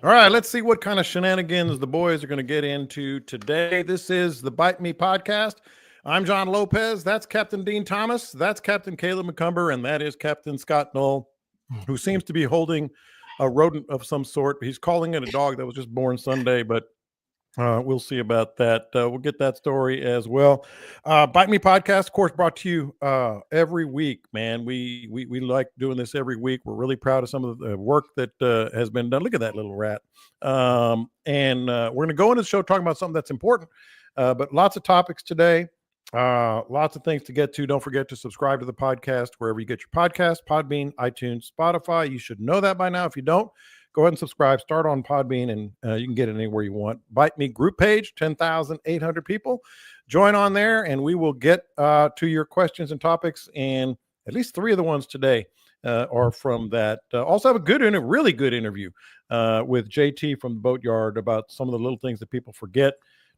All right, let's see what kind of shenanigans the boys are going to get into today. This is the Bite Me podcast. I'm John Lopez. That's Captain Dean Thomas. That's Captain Caleb McCumber. And that is Captain Scott Knoll, who seems to be holding a rodent of some sort. He's calling it a dog that was just born Sunday, but we'll see about that. We'll get that story as well. Bite Me podcast, of course, brought to you every week, man. We like doing this every week. We're really proud of some of the work that has been done. Look at that little rat. And we're going to go into the show talking about something that's important, but lots of topics today. Lots of things to get to. Don't forget to subscribe to the podcast wherever you get your podcast, Podbean, iTunes, Spotify. You should know that by now. If you don't, go ahead and subscribe. Start on Podbean, and you can get it anywhere you want. Bite Me group page, 10,800 people. Join on there, and we will get to your questions and topics. And at least 3 of the ones today are from that. Also have a really good interview with JT from the Boatyard about some of the little things that people forget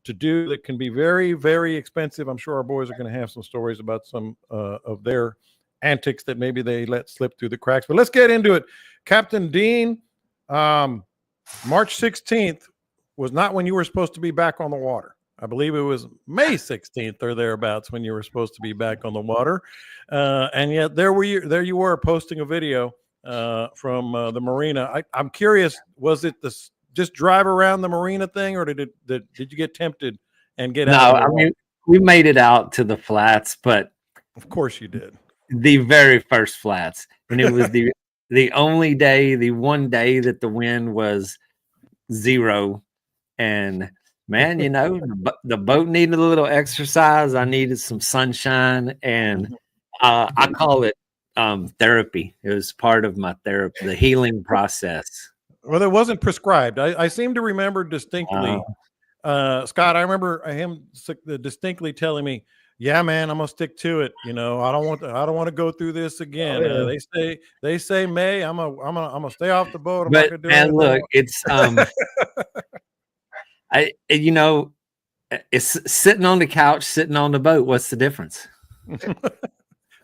to do that can be very, very expensive. I'm sure our boys are going to have some stories about some of their antics that maybe they let slip through the cracks. But let's get into it. Captain Dean, March 16th was not when you were supposed to be back on the water. I believe it was May 16th or thereabouts when you were supposed to be back on the water. And yet there you were posting a video from the marina. I'm curious, was it this just drive around the marina thing, or did you get tempted and get out? No, I mean, we made it out to the flats, but of course you did. The very first flats, and it was the only day, the one day that the wind was 0. And man, you know, the boat needed a little exercise. I needed some sunshine, and I call it therapy. It was part of my therapy, the healing process. Well, it wasn't prescribed. I seem to remember distinctly, Scott. I remember him distinctly telling me, "Yeah, man, I'm gonna stick to it. You know, I don't want to go through this again." Oh, yeah. They say May. I'm gonna stay off the boat. I'm but not gonna do man, anything. Look, it's it's sitting on the couch, sitting on the boat. What's the difference?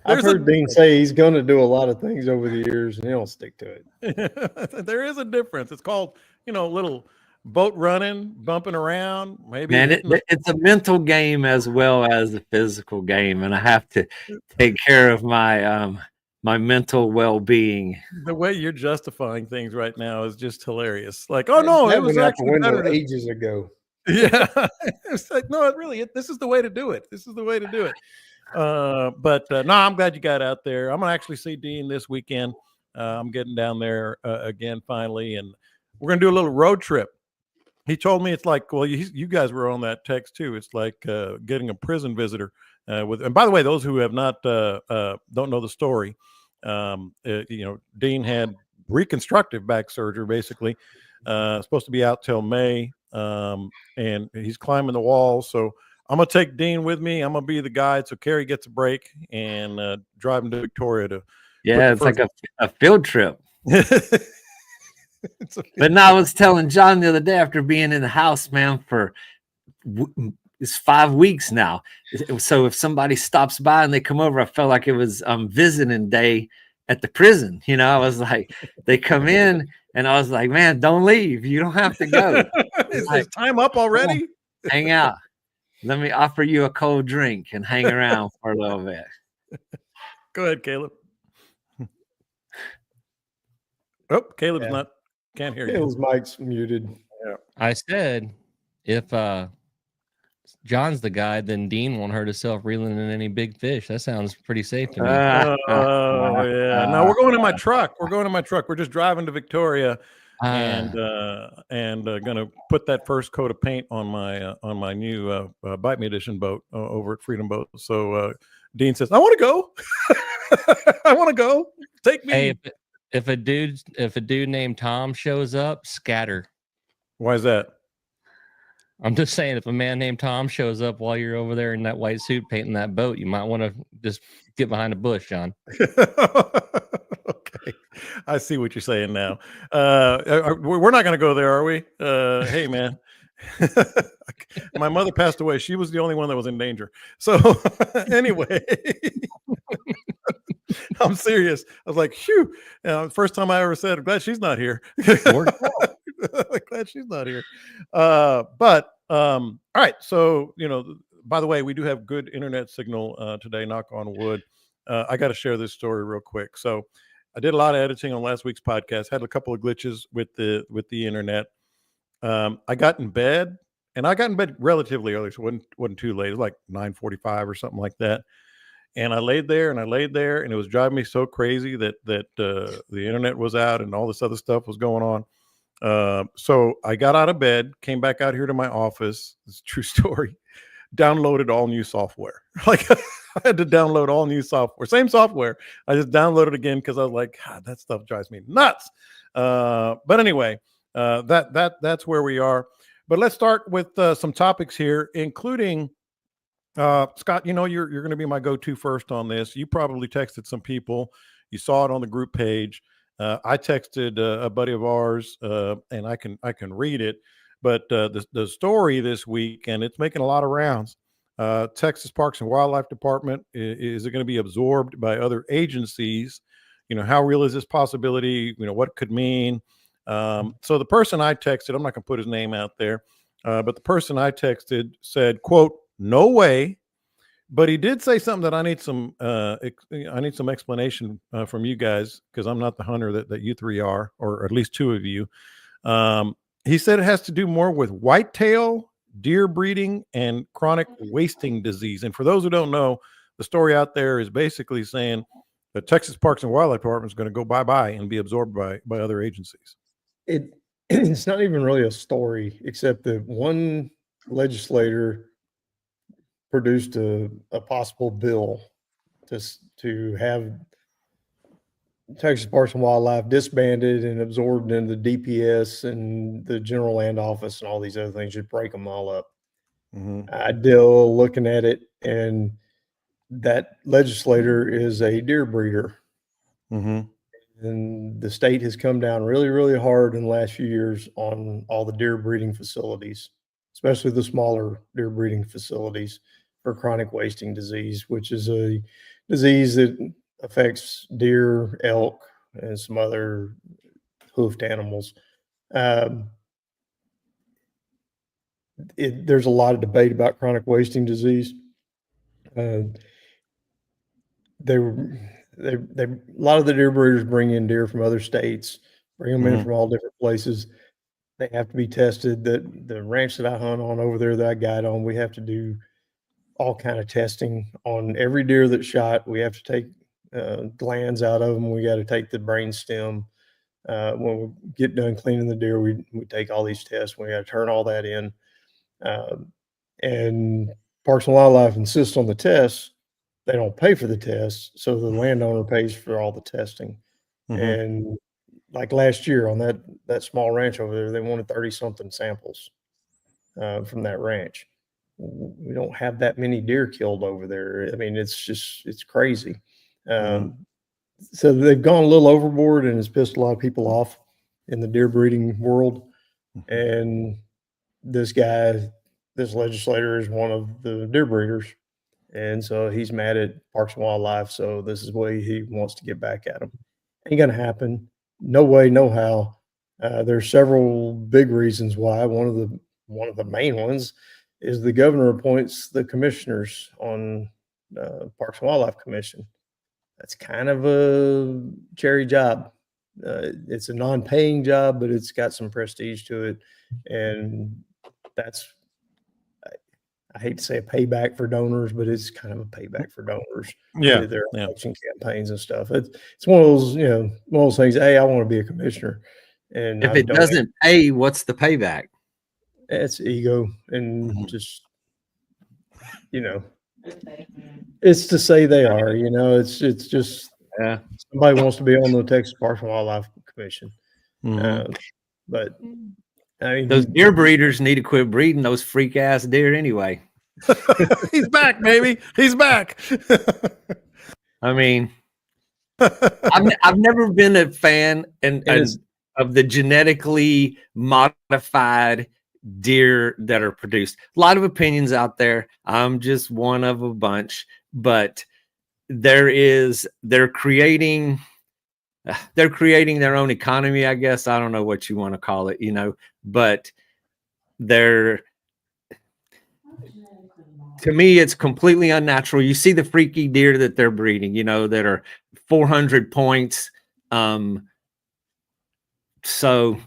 I've heard Dean say he's going to do a lot of things over the years, and he don't stick to it. There is a difference. It's called, little boat running, bumping around. Maybe it's a mental game as well as a physical game, and I have to take care of my my mental well-being. The way you're justifying things right now is just hilarious. Like, oh no, it was actually better ages ago. Yeah, it's like, no, this is the way to do it. This is the way to do it. But no, I'm glad you got out there. I'm gonna actually see Dean this weekend. I'm getting down there again finally, and we're gonna do a little road trip. He told me it's like, well, you guys were on that text too. It's like getting a prison visitor with. And by the way, those who have not don't know the story, Dean had reconstructive back surgery, basically. Supposed to be out till May, and he's climbing the wall. So I'm gonna take Dean with me. I'm gonna be the guide, so Carrie gets a break and drive him to Victoria to. Yeah, it's like a field trip. But no, I was telling John the other day, after being in the house, man, for it's 5 weeks now. So if somebody stops by and they come over, I felt like it was visiting day at the prison. You know, I was like, they come in, and I was like, man, don't leave. You don't have to go. Is like, time up already? Hang out. Let me offer you a cold drink and hang around for a little bit. Go ahead, Caleb. Oh, Caleb's can't hear you. Caleb's mic's muted. Yeah. I said, if John's the guy, then Dean won't hurt himself reeling in any big fish. That sounds pretty safe to me. Oh, yeah. No, we're going in my truck. We're just driving to Victoria. And gonna put that first coat of paint on my new Bite Me Edition boat over at Freedom Boat. So Dean says, "I want to go. I want to go. Take me." Hey, if a dude named Tom shows up, scatter. Why is that? I'm just saying, if a man named Tom shows up while you're over there in that white suit painting that boat, you might want to just get behind a bush, John. Okay, I see what you're saying now. We're not going to go there, are we? Hey, man. My mother passed away. She was the only one that was in danger. So anyway, I'm serious. I was like, phew. First time I ever said, I'm glad she's not here. Glad she's not here. But all right. So, by the way, we do have good internet signal today, knock on wood. I got to share this story real quick. So I did a lot of editing on last week's podcast, had a couple of glitches with the internet. I got in bed, and I got in bed relatively early, so it wasn't too late. It was like 9:45 or something like that. And I laid there, and it was driving me so crazy that the internet was out and all this other stuff was going on. So I got out of bed, came back out here to my office. It's a true story. Downloaded all new software. Like I had to download all new software, same software. I just downloaded again because I was like, God, that stuff drives me nuts. But anyway, that's where we are. But let's start with some topics here, including Scott. You're going to be my go-to first on this. You probably texted some people. You saw it on the group page. I texted a buddy of ours, and I can read it. But the story this week, and it's making a lot of rounds. Texas Parks and Wildlife Department, is it going to be absorbed by other agencies? How real is this possibility? What it could mean? So the person I texted, I'm not going to put his name out there, but the person I texted said, quote, "No way." But he did say something that I need some explanation from you guys, because I'm not the hunter that you three are, or at least two of you. He said it has to do more with whitetail, deer breeding, and chronic wasting disease. And for those who don't know, the story out there is basically saying the Texas Parks and Wildlife Department is going to go bye-bye and be absorbed by other agencies. It's not even really a story, except that one legislator produced a possible bill to have Texas Parks and Wildlife disbanded and absorbed into the DPS and the General Land Office and all these other things. Should break them all up. Mm-hmm. I deal looking at it, and that legislator is a deer breeder. Mm-hmm. And the state has come down really, really hard in the last few years on all the deer breeding facilities, especially the smaller deer breeding facilities, for chronic wasting disease, which is a disease that affects deer, elk, and some other hoofed animals. There's a lot of debate about chronic wasting disease. A lot of the deer breeders bring in deer from other states, bring them in from all different places. They have to be tested. The ranch that I hunt on over there that I guide on, we have to do all kind of testing on every deer that's shot. We have to take glands out of them. We got to take the brain stem. When we get done cleaning the deer, we take all these tests. We got to turn all that in. And Parks and Wildlife insists on the tests. They don't pay for the tests, so the landowner pays for all the testing. And like last year on that small ranch over there, they wanted 30-something samples from that ranch. We don't have that many deer killed over there. I mean, it's crazy. So they've gone a little overboard, and it's pissed a lot of people off in the deer breeding world. And this legislator is one of the deer breeders. And so he's mad at Parks and Wildlife. So this is the way he wants to get back at them. Ain't going to happen. No way, no how. There's several big reasons why. One of the main ones is the governor appoints the commissioners on Parks and Wildlife Commission. That's kind of a cherry job. It's a non-paying job, but it's got some prestige to it. And that's, I hate to say a payback for donors, but it's kind of a payback for donors. Yeah. Their election campaigns and stuff. It's one of those, one of those things. Hey, I want to be a commissioner. And if it doesn't pay, what's the payback? It's ego and just, it's to say they are, it's just somebody wants to be on the Texas Parks and Wildlife Commission. But I mean, those deer breeders need to quit breeding those freak ass deer anyway. He's back, baby. He's back. I mean, I've never been a fan of the genetically modified deer that are produced. A lot of opinions out there. I'm just one of a bunch, but they're creating they're creating their own economy, I guess. I don't know what you want to call it, but they're, to me, it's completely unnatural. You see the freaky deer that they're breeding, that are 400 points. So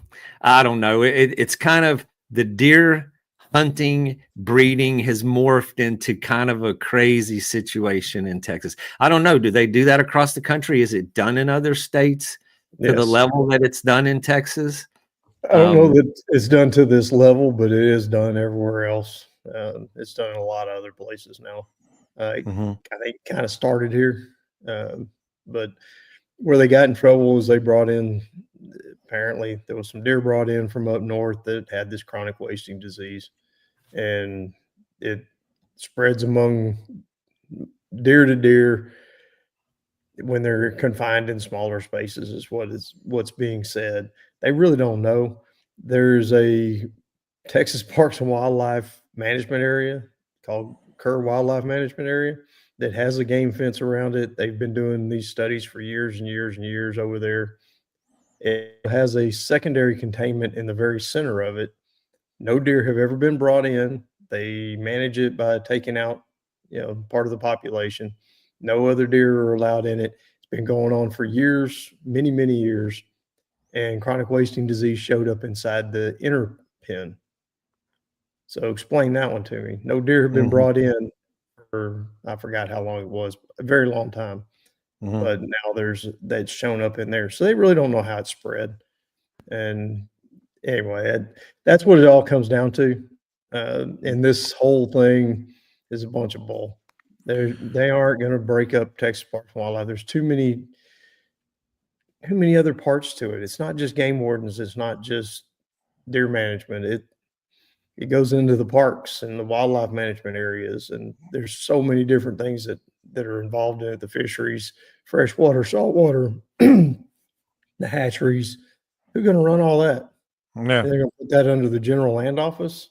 I don't know. It's kind of, the deer hunting breeding has morphed into kind of a crazy situation in Texas. I don't know. Do they do that across the country? Is it done in other states to the level that it's done in Texas? I don't know that it's done to this level, but it is done everywhere else. It's done in a lot of other places now. I think it kind of started here, but where they got in trouble was they brought in, apparently there was some deer brought in from up north that had this chronic wasting disease, and it spreads among deer to deer when they're confined in smaller spaces, is what's being said. They really don't know. There's a Texas Parks and Wildlife Management Area called Kerr Wildlife Management Area that has a game fence around it. They've been doing these studies for years and years and years over there. It has a secondary containment in the very center of it. No deer have ever been brought in. They manage it by taking out, part of the population. No other deer are allowed in it. It's been going on for years, many, many years. And chronic wasting disease showed up inside the inner pen. So explain that one to me. No deer have been brought in for, I forgot how long it was, a very long time. But now that's shown up in there. So they really don't know how it's spread. And anyway, that's what it all comes down to. And this whole thing is a bunch of bull. They aren't going to break up Texas Parks and Wildlife. There's too many other parts to it. It's not just game wardens. It's not just deer management. It goes into the parks and the wildlife management areas. And there's so many different things that are involved in it. The fisheries, freshwater, saltwater, the hatcheries. Who's going to run all that? Yeah. And they're going to put that under the general land office.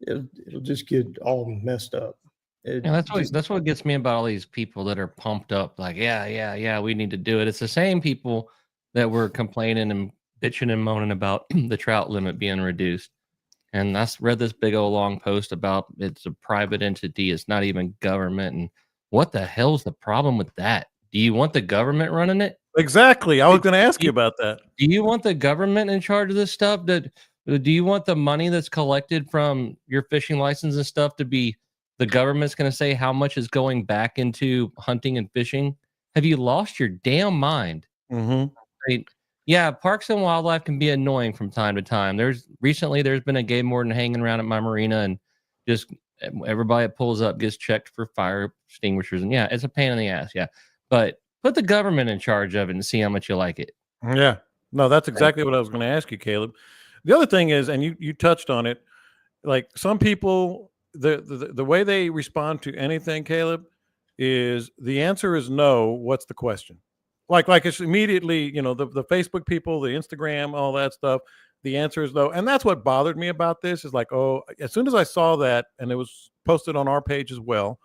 It'll just get all messed up. That's what gets me about all these people that are pumped up. Like, yeah, we need to do it. It's the same people that were complaining and bitching and moaning about the trout limit being reduced. And I read this big old long post about it's a private entity. It's not even government. And what the hell's the problem with that? Do you want the government running it? Exactly. I was going to ask you about that. Do you want the government in charge of this stuff? Do you want the money that's collected from your fishing license and stuff to be the government's going to say how much is going back into hunting and fishing? Have you lost your damn mind? Right? Yeah, parks and wildlife can be annoying from time to time. There's been a game warden hanging around at my marina, and just everybody that pulls up gets checked for fire extinguishers. And yeah, it's a pain in the ass. Yeah, but put the government in charge of it and see how much you like it. Yeah, no, that's exactly what I was going to ask you, Caleb. The other thing is, and you touched on it, like some people, the way they respond to anything, Caleb, is the answer is no. What's the question? Like it's immediately, the Facebook people, the Instagram, all that stuff. The answer is no. And that's what bothered me about this is like, oh, as soon as I saw that and it was posted on our page as well,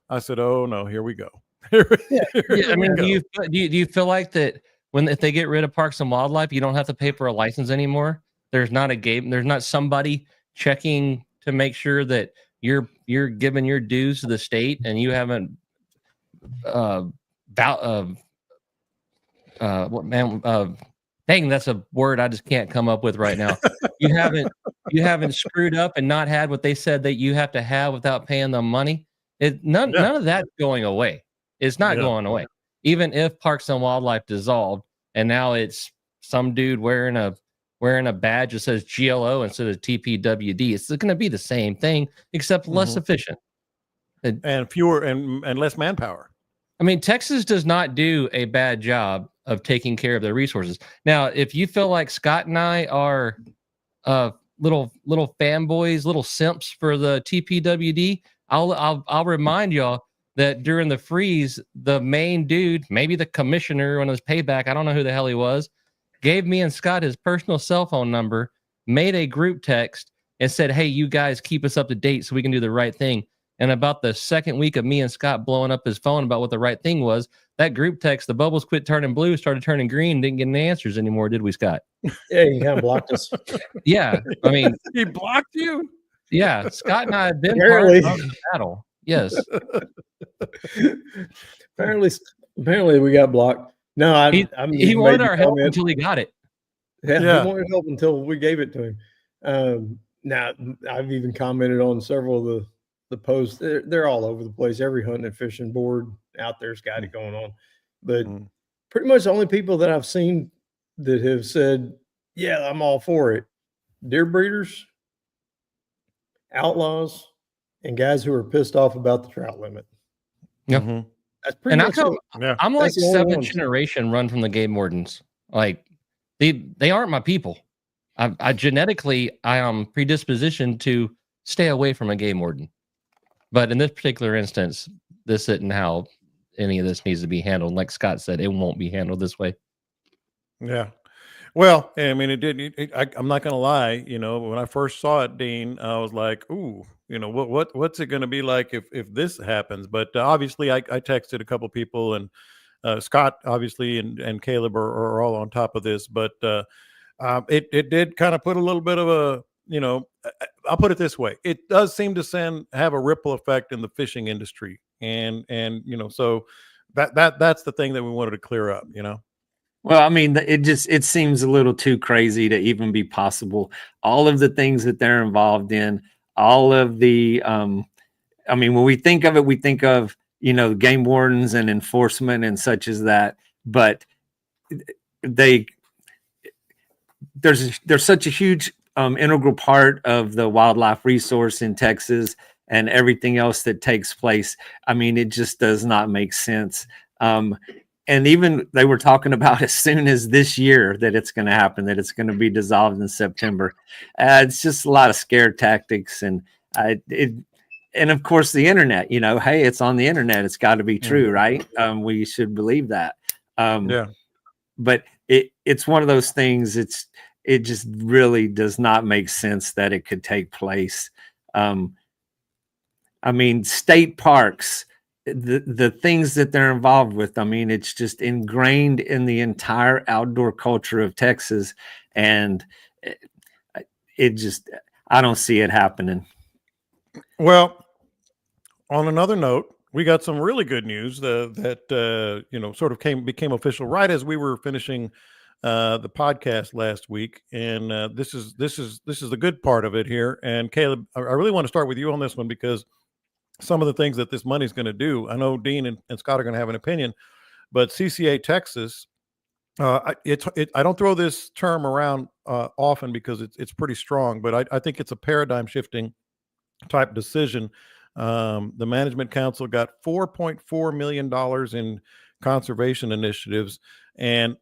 I said, oh no, here we go. I mean, do you feel like that if they get rid of parks and wildlife, you don't have to pay for a license anymore? There's not somebody checking to make sure that you're giving your dues to the state and you haven't dang, that's a word I just can't come up with right now. You haven't screwed up and not had what they said that you have to have without paying them money. None of that's going away. It's not going away. Even if Parks and Wildlife dissolved and now it's some dude wearing a badge that says GLO instead of TPWD, it's going to be the same thing except less efficient and fewer and less manpower. I mean, Texas does not do a bad job of taking care of their resources. Now, if you feel like Scott and I are little fanboys, little simps for the TPWD, I'll remind y'all that during the freeze, the main dude, maybe the commissioner on his payback, I don't know who the hell he was, gave me and Scott his personal cell phone number, made a group text, and said, hey, you guys keep us up to date so we can do the right thing. And about the second week of me and Scott blowing up his phone about what the right thing was, that group text, the bubbles quit turning blue, started turning green, didn't get any answers anymore, did we, Scott? Yeah, you kind of blocked us. Yeah. I mean, He blocked you. yeah, Scott and I have been Apparently. part of the battle. Yes. apparently we got blocked. No, I'm He just wanted made the our help comment. until he got it. Yeah, Yeah. he wanted help until we gave it to him. Now I've even commented on several of the posts. They're all over the place. Every hunting and fishing board out there's got it going on. But pretty much the only people that I've seen that have said, yeah, I'm all for it, deer breeders, outlaws, and guys who are pissed off about the trout limit. Yeah. Mhm. That's pretty much it. Yeah. I'm like That's the only seventh ones. generation run from the game wardens. Like they aren't my people. I genetically I am predispositioned to stay away from a game warden. But in this particular instance, this isn't how any of this needs to be handled. Like Scott said, it won't be handled this way. Yeah. Well, I mean, it did. I'm not going to lie. You know, when I first saw it, Dean, I was like, "Ooh, you know, what's it going to be like if this happens?" But obviously, I texted a couple people, and Scott, obviously, and Caleb are all on top of this. But it did kind of put a little bit of a, you know, I'll put it this way: it does seem to have a ripple effect in the fishing industry, and you know, so that's the thing that we wanted to clear up. You know. Well, I mean, it seems a little too crazy to even be possible. All of the things that they're involved in, all of the, I mean, when we think of it, we think of, you know, game wardens and enforcement and such as that. But there's such a huge integral part of the wildlife resource in Texas and everything else that takes place. I mean, it just does not make sense. And even they were talking about as soon as this year that it's going to happen, that it's going to be dissolved in September. It's just a lot of scare tactics. And and of course the internet, you know, hey, it's on the internet. It's got to be true, right? We should believe that. Yeah. But it's one of those things. It just really does not make sense that it could take place. I mean, state parks, the things that they're involved with, I mean, it's just ingrained in the entire outdoor culture of Texas, and it just, I don't see it happening. Well, on another note, we got some really good news that you know, sort of became official right as we were finishing the podcast last week, and this is the good part of it here. And Caleb, I really want to start with you on this one because some of the things that this money is going to do, I know Dean and Scott are going to have an opinion, but CCA Texas, I don't throw this term around often because it's pretty strong, but I think it's a paradigm shifting type decision. The management council got $4.4 million in conservation initiatives. And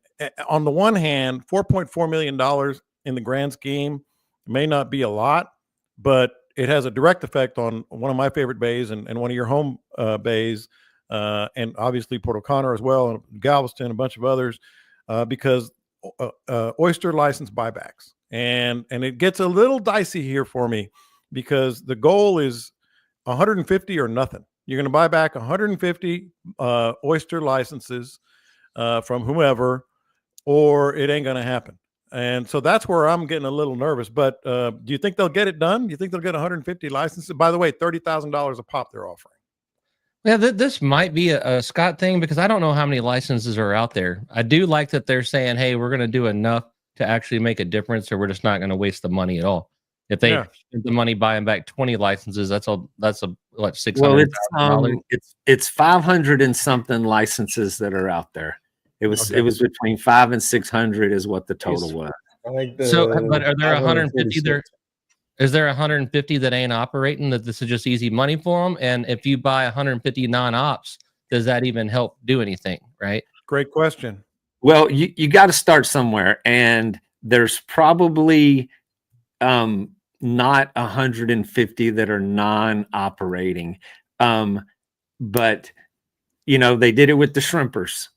on the one hand, $4.4 million in the grand scheme may not be a lot, but it has a direct effect on one of my favorite bays and one of your home bays, and obviously Port O'Connor as well, and Galveston, a bunch of others, because oyster license buybacks. And it gets a little dicey here for me because the goal is 150 or nothing. You're going to buy back 150 oyster licenses from whomever, or it ain't going to happen. And so that's where I'm getting a little nervous. But do you think they'll get it done? Do you think they'll get 150 licenses? By the way, $30,000 a pop they're offering. Yeah, this might be a Scott thing because I don't know how many licenses are out there. I do like that they're saying, hey, we're going to do enough to actually make a difference, or we're just not going to waste the money at all. If they spend the money buying back 20 licenses, that's a what, $600,000? Well, it's 500 and something licenses that are out there. It was between 500 and 600 is what the total was. But are there 150 there? Is there 150 that ain't operating, that this is just easy money for them? And if you buy 150 non-ops, does that even help do anything? Right. Great question. Well, you got to start somewhere, and there's probably not 150 that are non-operating. But you know, they did it with the shrimpers,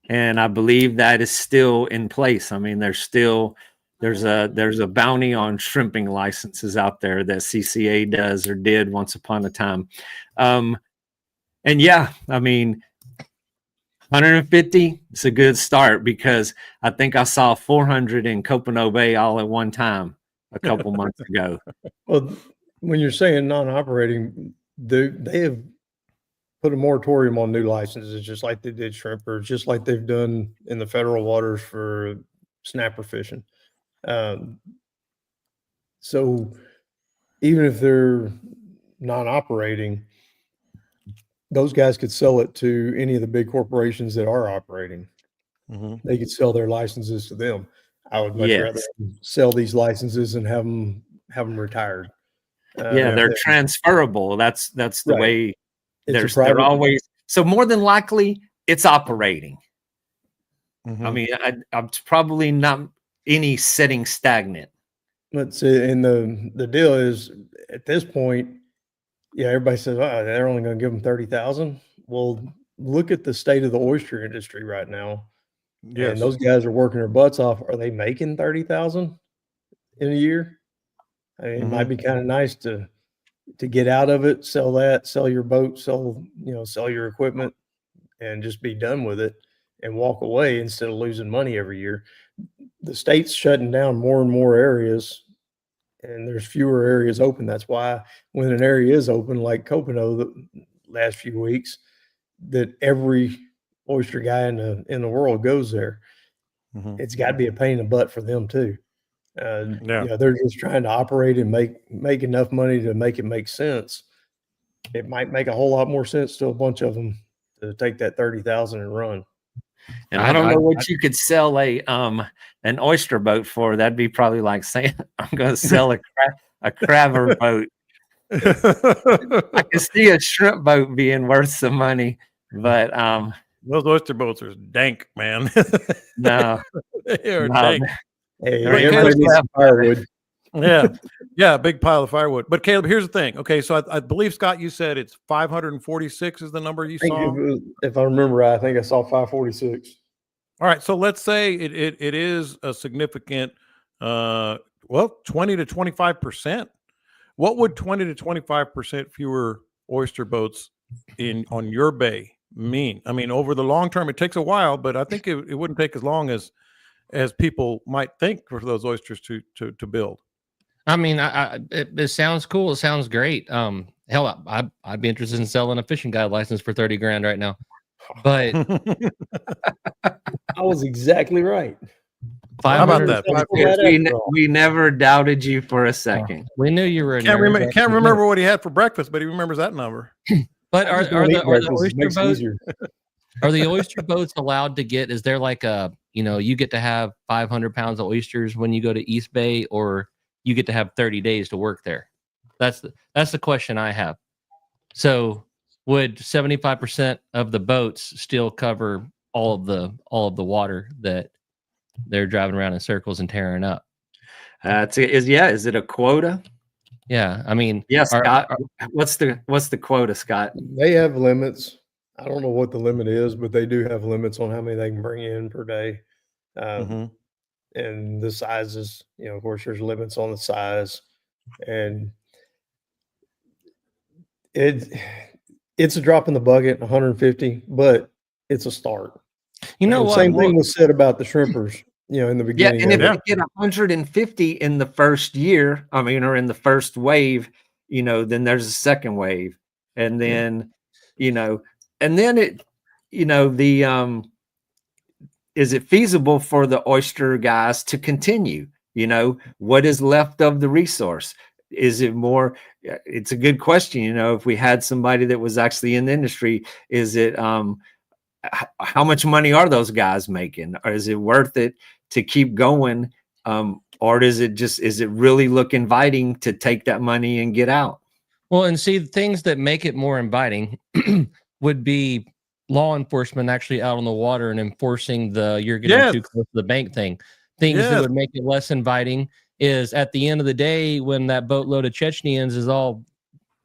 and I believe that is still in place. I mean, there's still there's a bounty on shrimping licenses out there that CCA does or did once upon a time. And yeah, I mean, 150 is a good start, because I think I saw 400 in Copano Bay all at one time a couple months ago. Well, when you're saying non-operating, they have put a moratorium on new licenses, just like they did shrimpers, just like they've done in the federal waters for snapper fishing. So even if they're non-operating, those guys could sell it to any of the big corporations that are operating. They could sell their licenses to them. I would much rather sell these licenses and have them retired. They're transferable. That's the way. They're always, so more than likely it's operating. I mean, I'm probably not any sitting stagnant. Let's see. And the deal is, at this point, everybody says, oh, they're only going to give them 30,000. Well, look at the state of the oyster industry right now. Yes. And those guys are working their butts off. Are they making 30,000 in a year? I mean, it might be kind of nice to get out of it, sell your boat, sell your equipment, and just be done with it and walk away instead of losing money every year. The state's shutting down more and more areas, and there's fewer areas open. That's why when an area is open, like Copano the last few weeks, that every oyster guy in the world goes there. It's got to be a pain in the butt for them too. They're just trying to operate and make enough money to make it make sense. It might make a whole lot more sense to a bunch of them to take that 30,000 and run. And I don't know what you could sell an oyster boat for. That'd be probably like saying I'm going to sell a crabber boat. I can see a shrimp boat being worth some money, but those oyster boats are dank, man. No, they are dank. Hey, everybody needs some firewood. Yeah, big pile of firewood. But Caleb, here's the thing. Okay, so I believe, Scott, you said it's 546 is the number you saw. If I remember right, I think I saw 546. All right, so let's say it is a significant, 20 to 25%. What would 20 to 25% fewer oyster boats on your bay mean? I mean, over the long term, it takes a while, but I think it wouldn't take as long as people might think for those oysters to build. I mean, it sounds cool. It sounds great. Hell, I'd be interested in selling a fishing guide license for 30 grand right now. But I was exactly right. How about that? We never doubted you for a second. We knew you were. Can't remember what he had for breakfast, but he remembers that number. But are the oyster boats? Are the oyster boats allowed to get? Is there like you get to have 500 pounds of oysters when you go to East Bay, or you get to have 30 days to work there? That's the question I have. So would 75% of the boats still cover all of the water that they're driving around in circles and tearing up? Is it a quota? Yeah, I mean, yes. What's the quota, Scott? They have limits. I don't know what the limit is, but they do have limits on how many they can bring in per day. And the sizes, of course, there's limits on the size, and it's a drop in the bucket, 150, but it's a start. Same thing was said about the shrimpers, in the beginning. Yeah, and if you get 150 in the first year, or in the first wave, then there's a second wave, and then, and then it, is it feasible for the oyster guys to continue? What is left of the resource? Is it more? It's a good question. If we had somebody that was actually in the industry, is it, how much money are those guys making? Or is it worth it to keep going? Or is it really look inviting to take that money and get out? Well, and see, things that make it more inviting would be law enforcement actually out on the water and enforcing you're getting too close to the bank thing. Things that would make it less inviting is at the end of the day, when that boatload of Chechnyans is all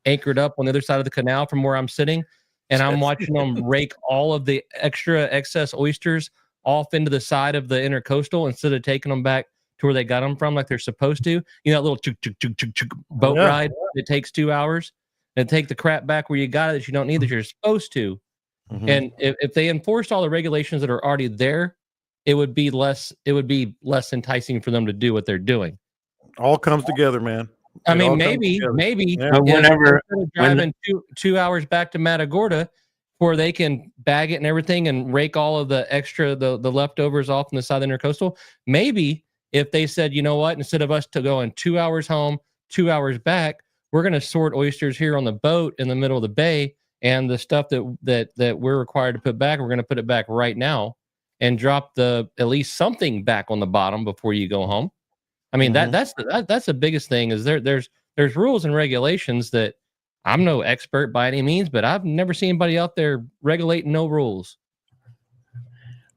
anchored up on the other side of the canal from where I'm sitting, and I'm watching them rake all of the excess oysters off into the side of the intercoastal instead of taking them back to where they got them from, like they're supposed to. You know, that little boat Yeah. ride that takes 2 hours, and take the crap back where you got it that you don't need that you're supposed to. Mhm. And if they enforced all the regulations that are already there, it would be less enticing for them to do what they're doing. All comes together, man. I It all mean, comes maybe together. Yeah. But whenever instead of driving 2 hours back to Matagorda, where they can bag it and everything and rake all of the extra the leftovers off on the side of the intercoastal, maybe if they said, you know what, instead of us to going 2 hours home, 2 hours back, we're going to sort oysters here on the boat in the middle of the bay, and the stuff that we're required to put back, we're going to put it back right now, and drop at least something back on the bottom before you go home. I mean, Mhm. that's the biggest thing is there's rules and regulations that I'm no expert by any means, but I've never seen anybody out there regulating no rules.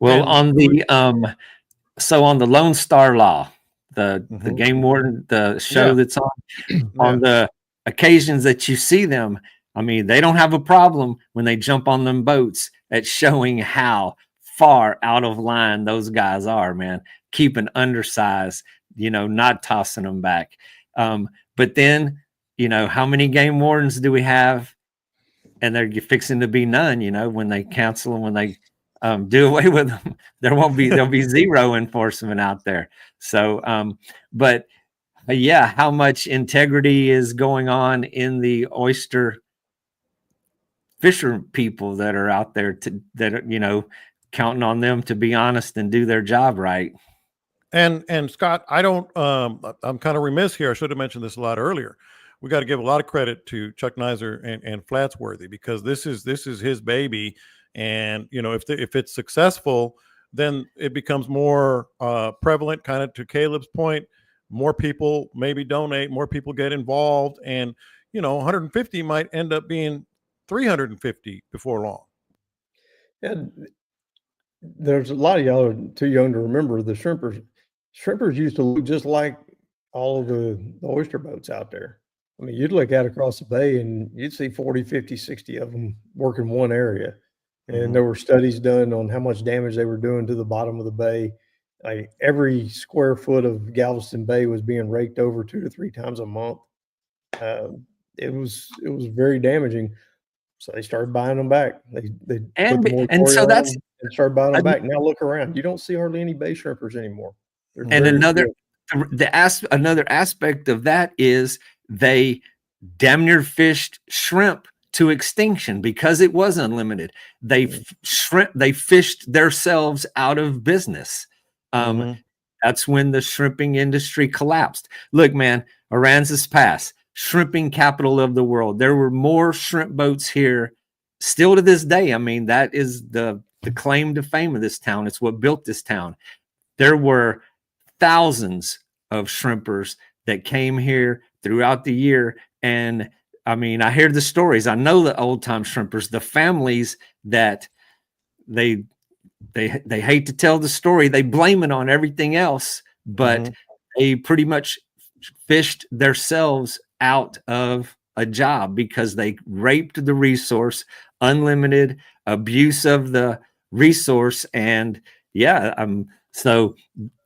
Well, And- on the on the Lone Star Law, the Mhm. game warden, the show Yeah. that's on Yeah. the occasions that you see them, I mean, they don't have a problem when they jump on them boats at showing how far out of line those guys are, man. Keeping undersized, not tossing them back. But then, how many game wardens do we have? And they're fixing to be none, when they cancel them, when they do away with them, there'll be zero enforcement out there. So, yeah, how much integrity is going on in the oyster fisher people that are out there that are, counting on them to be honest and do their job right. And Scott, I don't. I'm kind of remiss here. I should have mentioned this a lot earlier. We got to give a lot of credit to Chuck Nizer and Flatsworthy, because this is his baby, and if it's successful, then it becomes more prevalent. Kind of to Caleb's point, more people maybe donate, more people get involved, and 150 might end up being 350 before long. And there's a lot of y'all are too young to remember the shrimpers. Shrimpers used to look just like all of the oyster boats out there. I mean, you'd look out across the bay and you'd see 40, 50, 60 of them working one area. And there were studies done on how much damage they were doing to the bottom of the bay. Like every square foot of Galveston Bay was being raked over 2 to 3 times a month. It was very damaging. So they started buying them back. They And- put the and so moratorium that's- on and started buying them back. Now look around. You don't see hardly any bay shrimpers anymore. They're And very another few. another aspect of that is they damn near fished shrimp to extinction because it was unlimited. They fished themselves out of business. That's when the shrimping industry collapsed. Look, man, Aransas Pass, shrimping capital of the world. There were more shrimp boats here still to this day. I mean, that is the claim to fame of this town. It's what built this town. There were thousands of shrimpers that came here throughout the year. And I mean, I hear the stories. I know the old time shrimpers, the families that they hate to tell the story. They blame it on everything else, but they pretty much fished themselves out of a job because they raped the resource, unlimited abuse of the resource. And yeah, so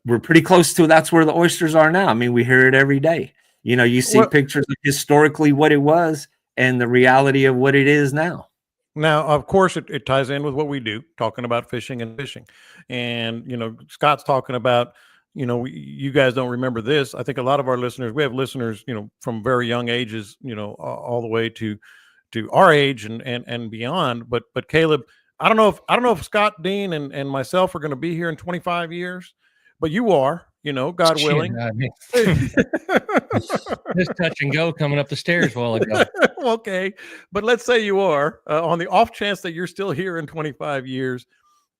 we're pretty close to that's where the oysters are now. I mean, we hear it every day. You see pictures of historically what it was and the reality of what it is now. Now, of course, it ties in with what we do, talking about fishing and fishing. And, Scott's talking about, you guys don't remember this. I think a lot of our listeners, we have listeners, from very young ages, all the way to our age and beyond. But Caleb, I don't know if Scott, Dean, and myself are going to be here in 25 years, but you are, God willing. I mean, just touch and go coming up the stairs a while ago. Okay, but let's say you are, on the off chance that you're still here in 25 years.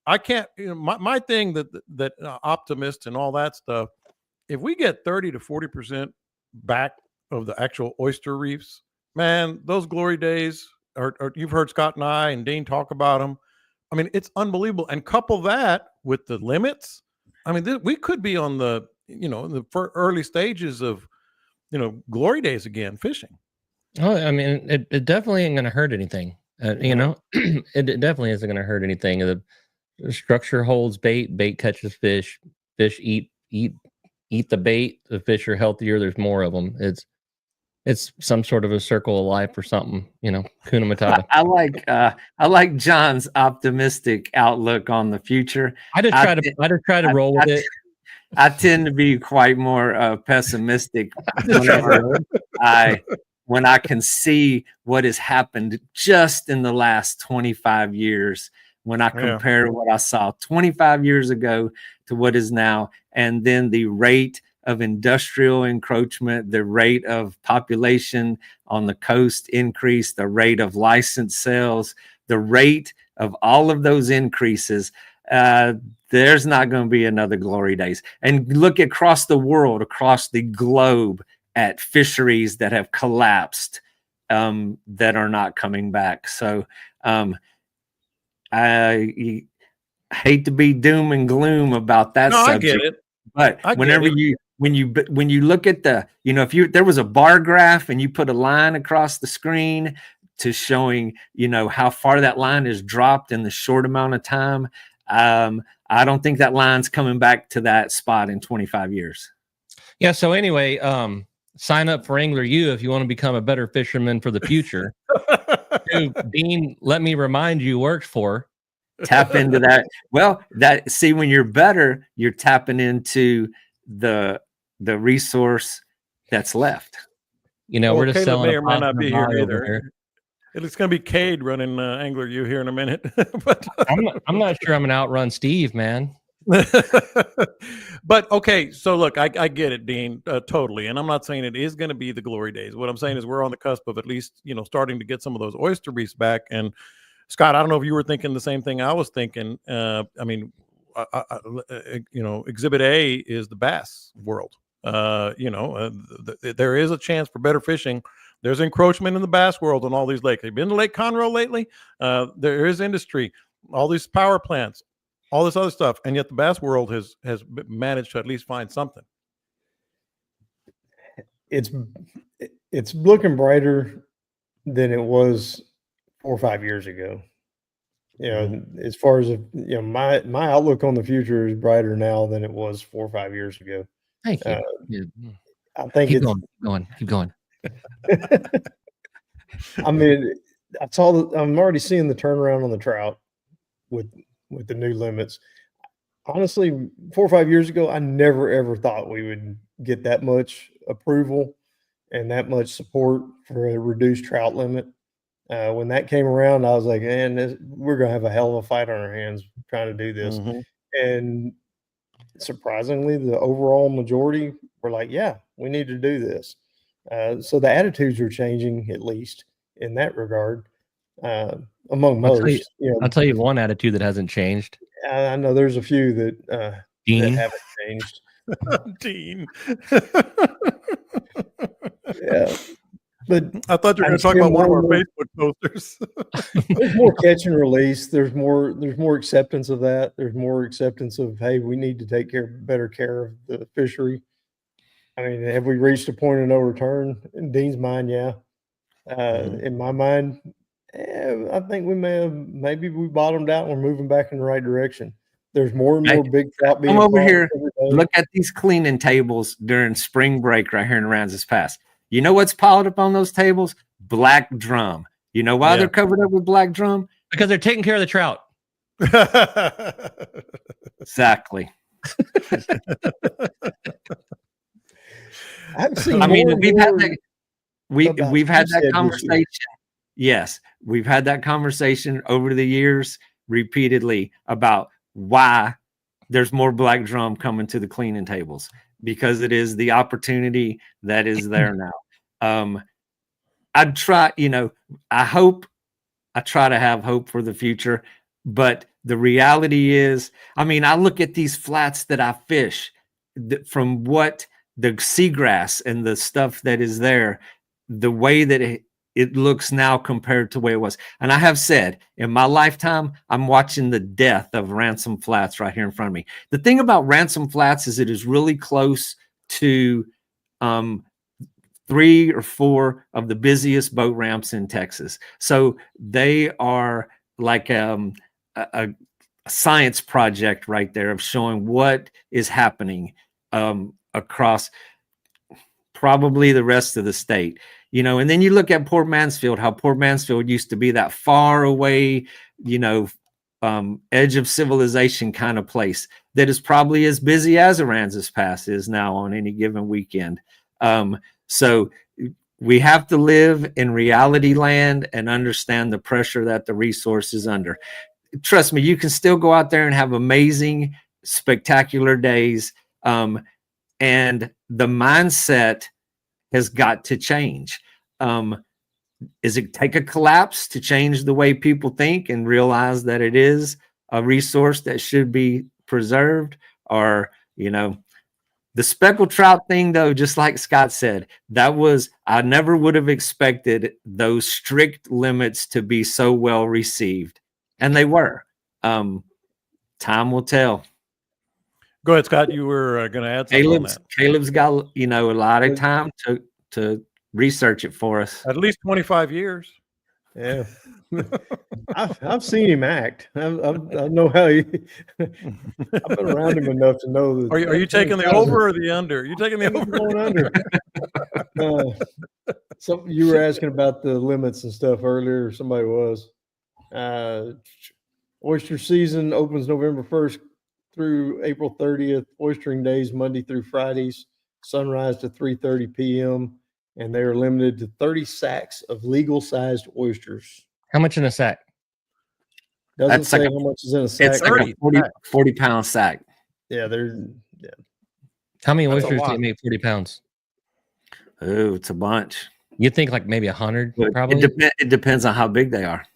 I can't, my thing that optimist and all that stuff, if we get 30 to 40% back of the actual oyster reefs, man, those glory days are you've heard Scott and I and Dean talk about them. I mean, it's unbelievable. And couple that with the limits. I mean, we could be on the, the early stages of, glory days again, fishing. Oh, I mean, it definitely ain't going to hurt anything. It definitely isn't going to hurt anything. The structure holds bait, bait catches fish, fish eat eat the bait, the fish are healthier. There's more of them. It's some sort of a circle of life or something, Kuna Matata. I like John's optimistic outlook on the future. I just try to roll with it. I tend to be quite more pessimistic when I can see what has happened just in the last 25 years. When I compare what I saw 25 years ago to what is now, and then the rate of industrial encroachment, the rate of population on the coast increase, the rate of licensed sales, the rate of all of those increases, there's not going to be another glory days. And look across the world, across the globe, at fisheries that have collapsed, that are not coming back. So I hate to be doom and gloom about that subject. I get it. But when you look at the, if there was a bar graph and you put a line across the screen to showing, how far that line has dropped in the short amount of time, I don't think that line's coming back to that spot in 25 years. Yeah. So anyway, sign up for Angler U if you want to become a better fisherman for the future. Who Dean, let me remind you, works for. Tap into that. Well, when you're better, you're tapping into the resource that's left. We're just Caleb selling. May or may not be here either. It's going to be Cade running Angler U here in a minute. But I'm not sure I'm going to outrun Steve, man. But okay, so look, I get it, Dean, totally, and I'm not saying it is going to be the glory days. What I'm saying is we're on the cusp of at least starting to get some of those oyster reefs back. And Scott, I don't know if you were thinking the same thing I was thinking. Exhibit A is the bass world. There is a chance for better fishing. There's encroachment in the bass world on all these lakes. Have you been to Lake Conroe lately? There is industry, all these power plants, all this other stuff, and yet the bass world has managed to at least find something. It's looking brighter than it was 4 or 5 years ago. As far as my outlook on the future is brighter now than it was 4 or 5 years ago. Thank you. I think keep going. I mean, I'm already seeing the turnaround on the trout with the new limits. Honestly, 4 or 5 years ago, I never ever thought we would get that much approval and that much support for a reduced trout limit. When that came around, I was like, man, we're going to have a hell of a fight on our hands trying to do this. Mm-hmm. And surprisingly, the overall majority were like, yeah, we need to do this. So the attitudes are changing, at least in that regard, among most. I'll tell you one attitude that hasn't changed. I know there's a few that haven't changed. Dean. Yeah. But I thought you were going to talk about one of our Facebook posters. There's more catch and release. There's more acceptance of that. There's more acceptance of, hey, we need to take better care of the fishery. I mean, have we reached a point of no return? In Dean's mind, yeah. In my mind, I think maybe we bottomed out and we're moving back in the right direction. There's more and more big trout being caught over here. Look at these cleaning tables during spring break right here in Aransas Pass. You know what's piled up on those tables? Black drum. You know why they're covered up with black drum? Because they're taking care of the trout. Exactly. We've had that conversation. Yes, we've had that conversation over the years repeatedly about why there's more black drum coming to the cleaning tables, because it is the opportunity that is there now. I try to have hope for the future, but the reality is, I look at these flats that I fish from what the seagrass and the stuff that is there, the way that it looks now compared to the way it was. And I have said in my lifetime, I'm watching the death of Ransom Flats right here in front of me. The thing about Ransom Flats is it is really close to 3 or 4 of the busiest boat ramps in Texas. So they are like a science project right there of showing what is happening across probably the rest of the state, you know. And then you look at Port Mansfield, how Port Mansfield used to be that far away, you know, edge of civilization kind of place that is probably as busy as Aransas Pass is now on any given weekend. So we have to live in reality land and understand the pressure that the resource is under. Trust me, you can still go out there and have amazing, spectacular days. And the mindset has got to change. Is it take a collapse to change the way people think and realize that it is a resource that should be preserved? Or, you know, the speckled trout thing, though, just like Scott said, I never would have expected those strict limits to be so well received. And they were. Time will tell. Go ahead, Scott. You were going to add something on that. Caleb's got, you know, a lot of time to research it for us. At least 25 years. Yeah. I've seen him act. I know how he. I've been around him enough to know that. Are you taking the over or the under? You taking the over? Going under. So you were asking about the limits and stuff earlier. Somebody was. Oyster season opens November 1st through April 30th. Oystering days Monday through Fridays. Sunrise to 3:30 p.m. And they are limited to 30 sacks of legal-sized oysters. How much in a sack? Doesn't That's say like how much is in a sack. It's like a 40-pound sack. Yeah, How many That's a oysters do lot. you make 40 pounds? Oh, it's a bunch. You think like maybe 100, probably? It depends on how big they are.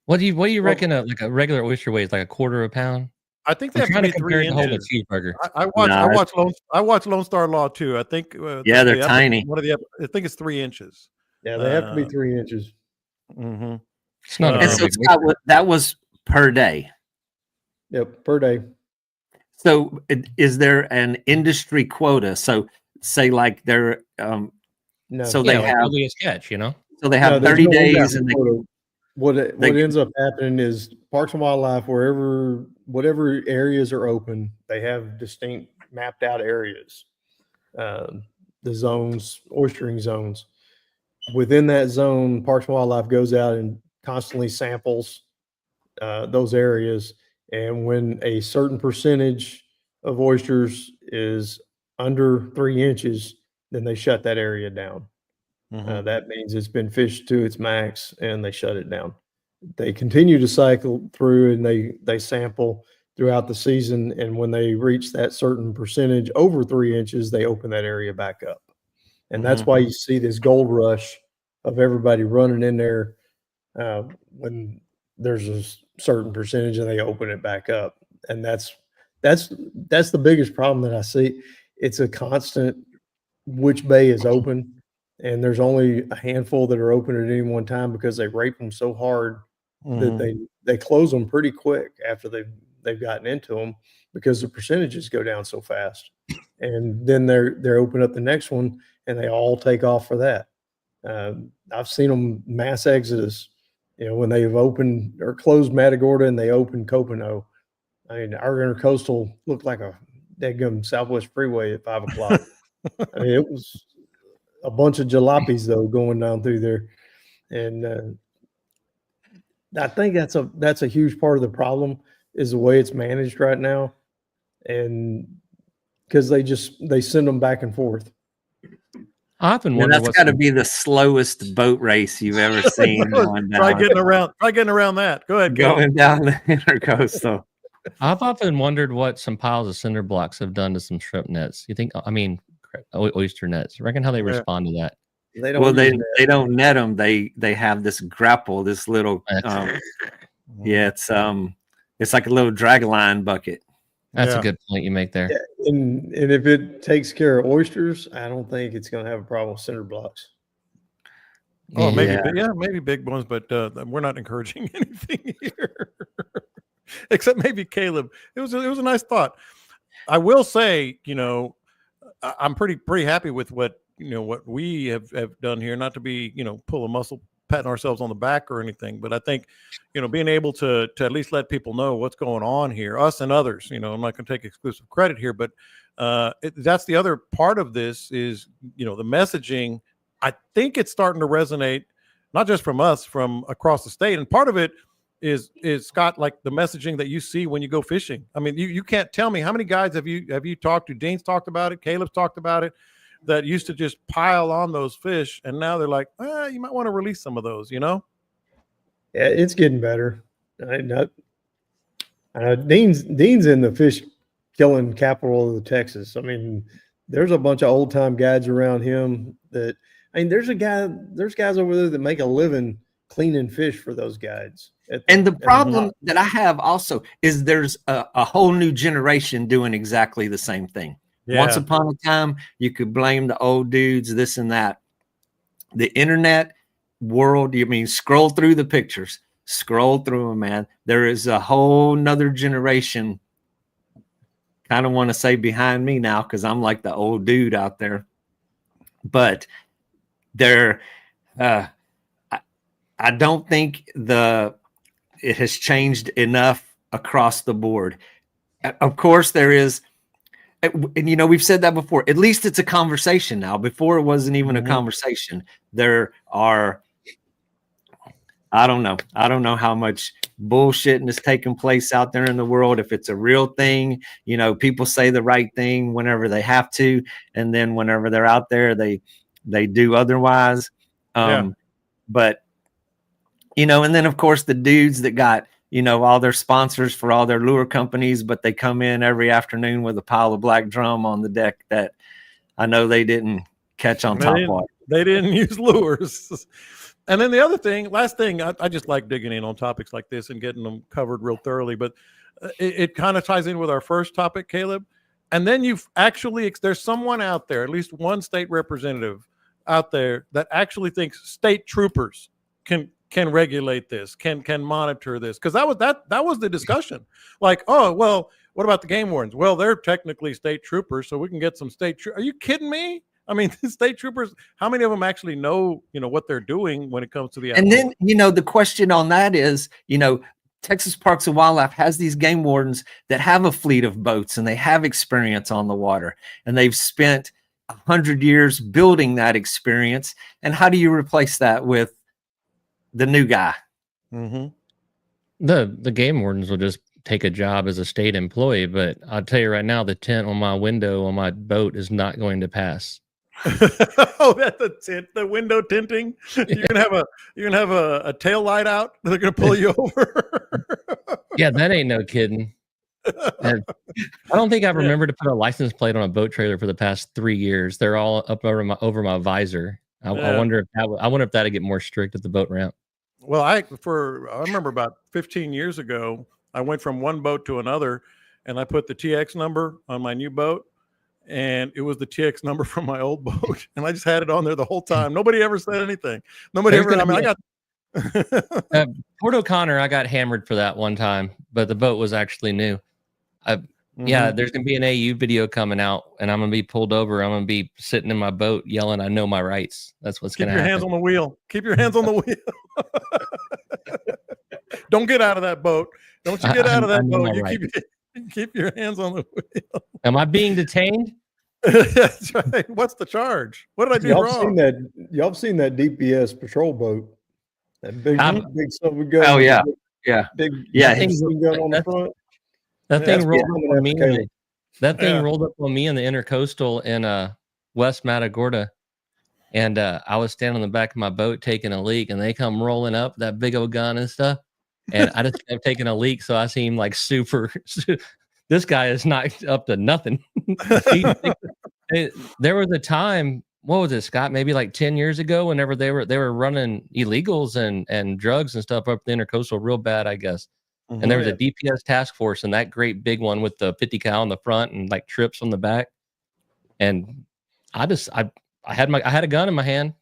What do you reckon like a regular oyster weighs? Like a quarter of a pound? I think they I'm have to trying be to compare 3 it to hold a inches. cheeseburger. I watched Lone Star Law too. I think They're tiny. I think it's 3 inches. Yeah, they have to be 3 inches. Mm-hmm. It's not a And very so big Scott, that was per day. Yep, per day. So is there an industry quota? So say like they're No. so yeah, they like have probably a sketch, you know? so they No, have there's 30 no days industry and quota. What they- ends up happening is Parks and Wildlife, whatever areas are open, they have distinct mapped out areas, the zones, oystering zones. Within that zone, Parks and Wildlife goes out and constantly samples those areas. And when a certain percentage of oysters is under 3 inches, then they shut that area down. That means it's been fished to its max and they shut it down. They continue to cycle through and they sample throughout the season. And when they reach that certain percentage over 3 inches, they open that area back up. And that's why you see this gold rush of everybody running in there when there's a certain percentage and they open it back up. And that's the biggest problem that I see. It's a constant which bay is open. And there's only a handful that are open at any one time because they rape them so hard that they close them pretty quick after they've gotten into them because the percentages go down so fast. And then they're open up the next one and they all take off for that. I've seen them mass exodus, you know, when they've opened or closed Matagorda and they opened Copano. I mean, our intercoastal looked like a deadgum Southwest Freeway at 5 o'clock. I mean, it was a bunch of jalopies though going down through there, and I think that's a huge part of the problem is the way it's managed right now, and because they send them back and forth. I often and wonder that's got to be the slowest boat race you've ever seen. Try getting around that. Go ahead, Caleb. Going down the intercoastal. I've often wondered what some piles of cinder blocks have done to some shrimp nets. You think? I mean, oyster nets. I reckon how they respond to that. They don't. Well, they don't net them. They have this grapple, this little. Yeah, it's like a little drag line bucket. That's a good point you make there. Yeah, and if it takes care of oysters, I don't think it's going to have a problem with cinder blocks. Oh, maybe maybe big ones, but we're not encouraging anything here, except maybe Caleb. It was a nice thought. I will say, you know, I'm pretty happy with what we have done here. Not to be, you know, pull a muscle patting ourselves on the back or anything, but I think, being able to at least let people know what's going on here, us and others, I'm not going to take exclusive credit here, but that's the other part of this is, the messaging. I think it's starting to resonate, not just from us, from across the state. And part of it is Scott, like the messaging that you see when you go fishing. I mean, you can't tell me how many guys have you talked to? Dean's talked about it. Caleb's talked about it, that used to just pile on those fish. And now they're like, you might want to release some of those, Yeah, it's getting better. Dean's in the fish killing capital of Texas. I mean, there's a bunch of old time guides around him that, there's guys over there that make a living cleaning fish for those guides. And the problem that I have also is there's a whole new generation doing exactly the same thing. Yeah. Once upon a time, you could blame the old dudes, this and that. The internet world, scroll through the pictures, scroll through them, man. There is a whole nother generation, kind of want to say behind me now, because I'm like the old dude out there. But I don't think it has changed enough across the board. Of course, there is, and we've said that before. At least it's a conversation now. Before it wasn't even a conversation. There are, I don't know how much bullshitting is taking place out there in the world. If it's a real thing, people say the right thing whenever they have to, and then whenever they're out there, they do otherwise. But and then of course the dudes that got all their sponsors for all their lure companies, but they come in every afternoon with a pile of black drum on the deck that I know they didn't catch on top water. They didn't use lures. And then the other thing, last thing, I just like digging in on topics like this and getting them covered real thoroughly, but it kind of ties in with our first topic, Caleb. And then there's someone out there, at least one state representative out there, that actually thinks state troopers can regulate this, can monitor this, because that was the discussion. Like, oh well, what about the game wardens? Well, they're technically state troopers, so we can get some state. Are you kidding me? I mean, state troopers. How many of them actually know what they're doing when it comes to the? And then the question on that is, Texas Parks and Wildlife has these game wardens that have a fleet of boats and they have experience on the water, and they've spent 100 years building that experience. And how do you replace that with the new guy? The game wardens will just take a job as a state employee, but I'll tell you right now, the tint on my window on my boat is not going to pass. Oh, that's the tint, the window tinting. You can have a tail light out. They're gonna pull you over. Yeah, that ain't no kidding. And I don't think I've remembered to put a license plate on a boat trailer for the past 3 years. They're all up over my visor. I wonder if that'd get more strict at the boat ramp. Well, I remember about 15 years ago, I went from one boat to another, and I put the TX number on my new boat, and it was the TX number from my old boat, and I just had it on there the whole time. Nobody ever said anything. Nobody ever. I got Port O'Connor. I got hammered for that one time, but the boat was actually new. Yeah, there's gonna be an AU video coming out, and I'm gonna be pulled over. I'm gonna be sitting in my boat yelling, "I know my rights." That's what's gonna happen. Keep your hands on the wheel. Keep your hands on the wheel. Don't get out of that boat. Don't you get out of that boat. You keep your hands on the wheel. Am I being detained? That's right. What's the charge? What did I do wrong? Y'all seen that DPS patrol boat? That big silver gun. Oh yeah, big gun on the front. That thing rolled up on me. That thing rolled up on me in the intercoastal in West Matagorda, and I was standing on the back of my boat taking a leak, and they come rolling up that big old gun and stuff, and I just kept taking a leak, so I seemed like super. This guy is not up to nothing. There was a time. What was it, Scott? Maybe like 10 years ago, whenever they were running illegals and drugs and stuff up the intercoastal real bad, I guess. And there was a DPS task force, and that great big one with the 50 cal on the front and like trips on the back. And I had a gun in my hand,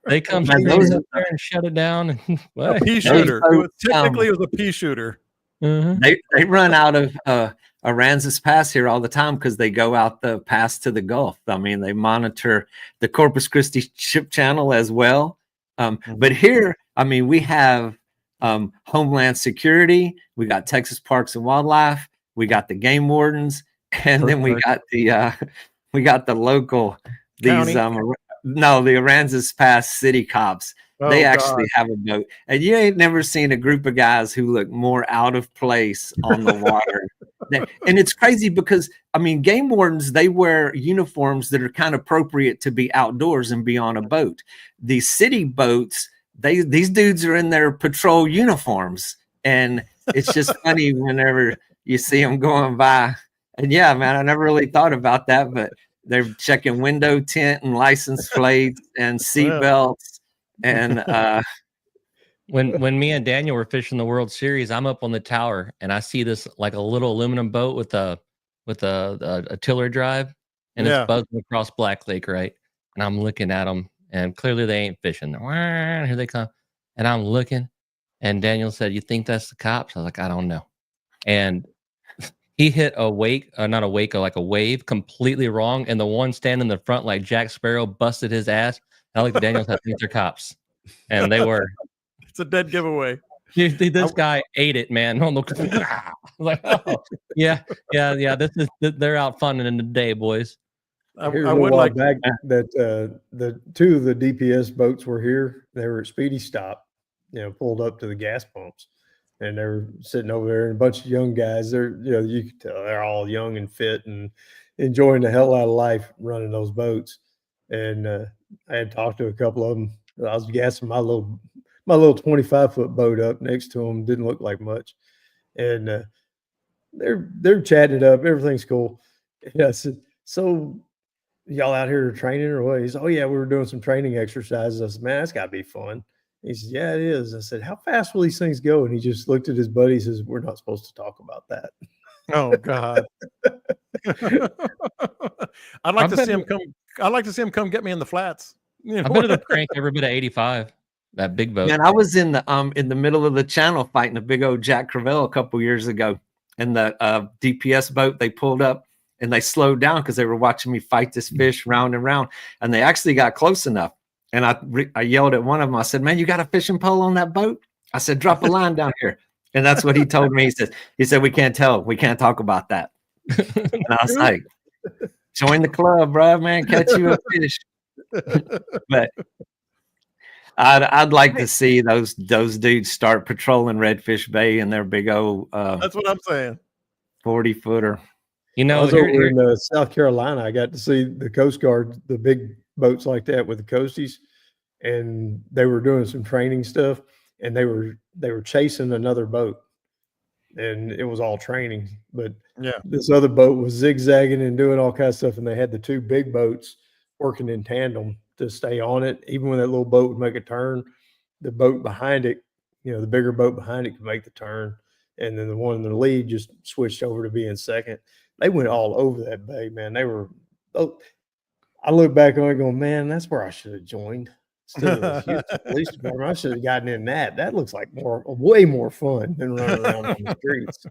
They come up there and shut it down. A pea shooter. Technically, it was a pea shooter. They run out of Aransas Pass here all the time because they go out the pass to the Gulf. I mean, they monitor the Corpus Christi ship channel as well. But here, I mean, we have Homeland Security, we got Texas Parks and Wildlife, we got the game wardens, and then we got the local these no, the Aransas Pass city cops. They actually have a boat, and you ain't never seen a group of guys who look more out of place on the water. And it's crazy because, I mean, game wardens, they wear uniforms that are kind of appropriate to be outdoors and be on a boat. These city boats, these dudes are in their patrol uniforms, and it's just funny whenever you see them going by. And yeah, man, I never really thought about that, but they're checking window tint and license plates and seat belts. And when me and Daniel were fishing the World Series, I'm up on the tower and I see this like a little aluminum boat with a tiller drive, and it's buzzing across Black Lake, right? And I'm looking at them, and clearly they ain't fishing. Here they come, and I'm looking, and Daniel said, "You think that's the cops?" I was like, "I don't know," and he hit a like a wave completely wrong, and the one standing in the front like Jack Sparrow busted his ass. I looked at Daniel and said, "These are cops," and they were. It's a dead giveaway. This guy ate it, man. On the like, oh, yeah. They're out funning in the day, boys. I would like back that the two of the DPS boats were here. They were at Speedy Stop, pulled up to the gas pumps, and they were sitting over there. And a bunch of young guys. They're you could tell they're all young and fit and enjoying the hell out of life running those boats. And I had talked to a couple of them. I was gassing my little 25-foot boat up next to them. Didn't look like much, and they're chatting it up. Everything's cool. And I said, "So y'all out here training or what?" He said, "Oh yeah, we were doing some training exercises." I said, "Man, that's got to be fun." He said, "Yeah, it is." I said, "How fast will these things go?" And he just looked at his buddy. He says, "We're not supposed to talk about that." Oh God. I'd like to see him come. I'd like to see him come get me in the flats. I bet it'll crank every bit of 85. That big boat. Man, I was in the middle of the channel fighting a big old Jack Crevalle a couple years ago, and the DPS boat, they pulled up and they slowed down because they were watching me fight this fish round and round, and they actually got close enough. And I yelled at one of them. I said, "Man, you got a fishing pole on that boat?" I said, "Drop a line down here." And that's what he told me. He said, we can't talk about that. And I was like, "Join the club, bro, man. Catch you a fish." But I'd like to see those dudes start patrolling Redfish Bay in their big old that's what I'm saying, 40-footer. I was over in South Carolina. I got to see the Coast Guard, the big boats like that with the coasties, and they were doing some training stuff, and they were chasing another boat, and it was all training. But this other boat was zigzagging and doing all kinds of stuff, and they had the two big boats working in tandem to stay on it. Even when that little boat would make a turn, the boat behind it, the bigger boat behind it could make the turn, and then the one in the lead just switched over to being second. They went all over that bay, man. They were. I look back on it going, man, that's where I should have joined. Instead of the Houston Police Department, I should have gotten in that. That looks like way more fun than running around on the streets.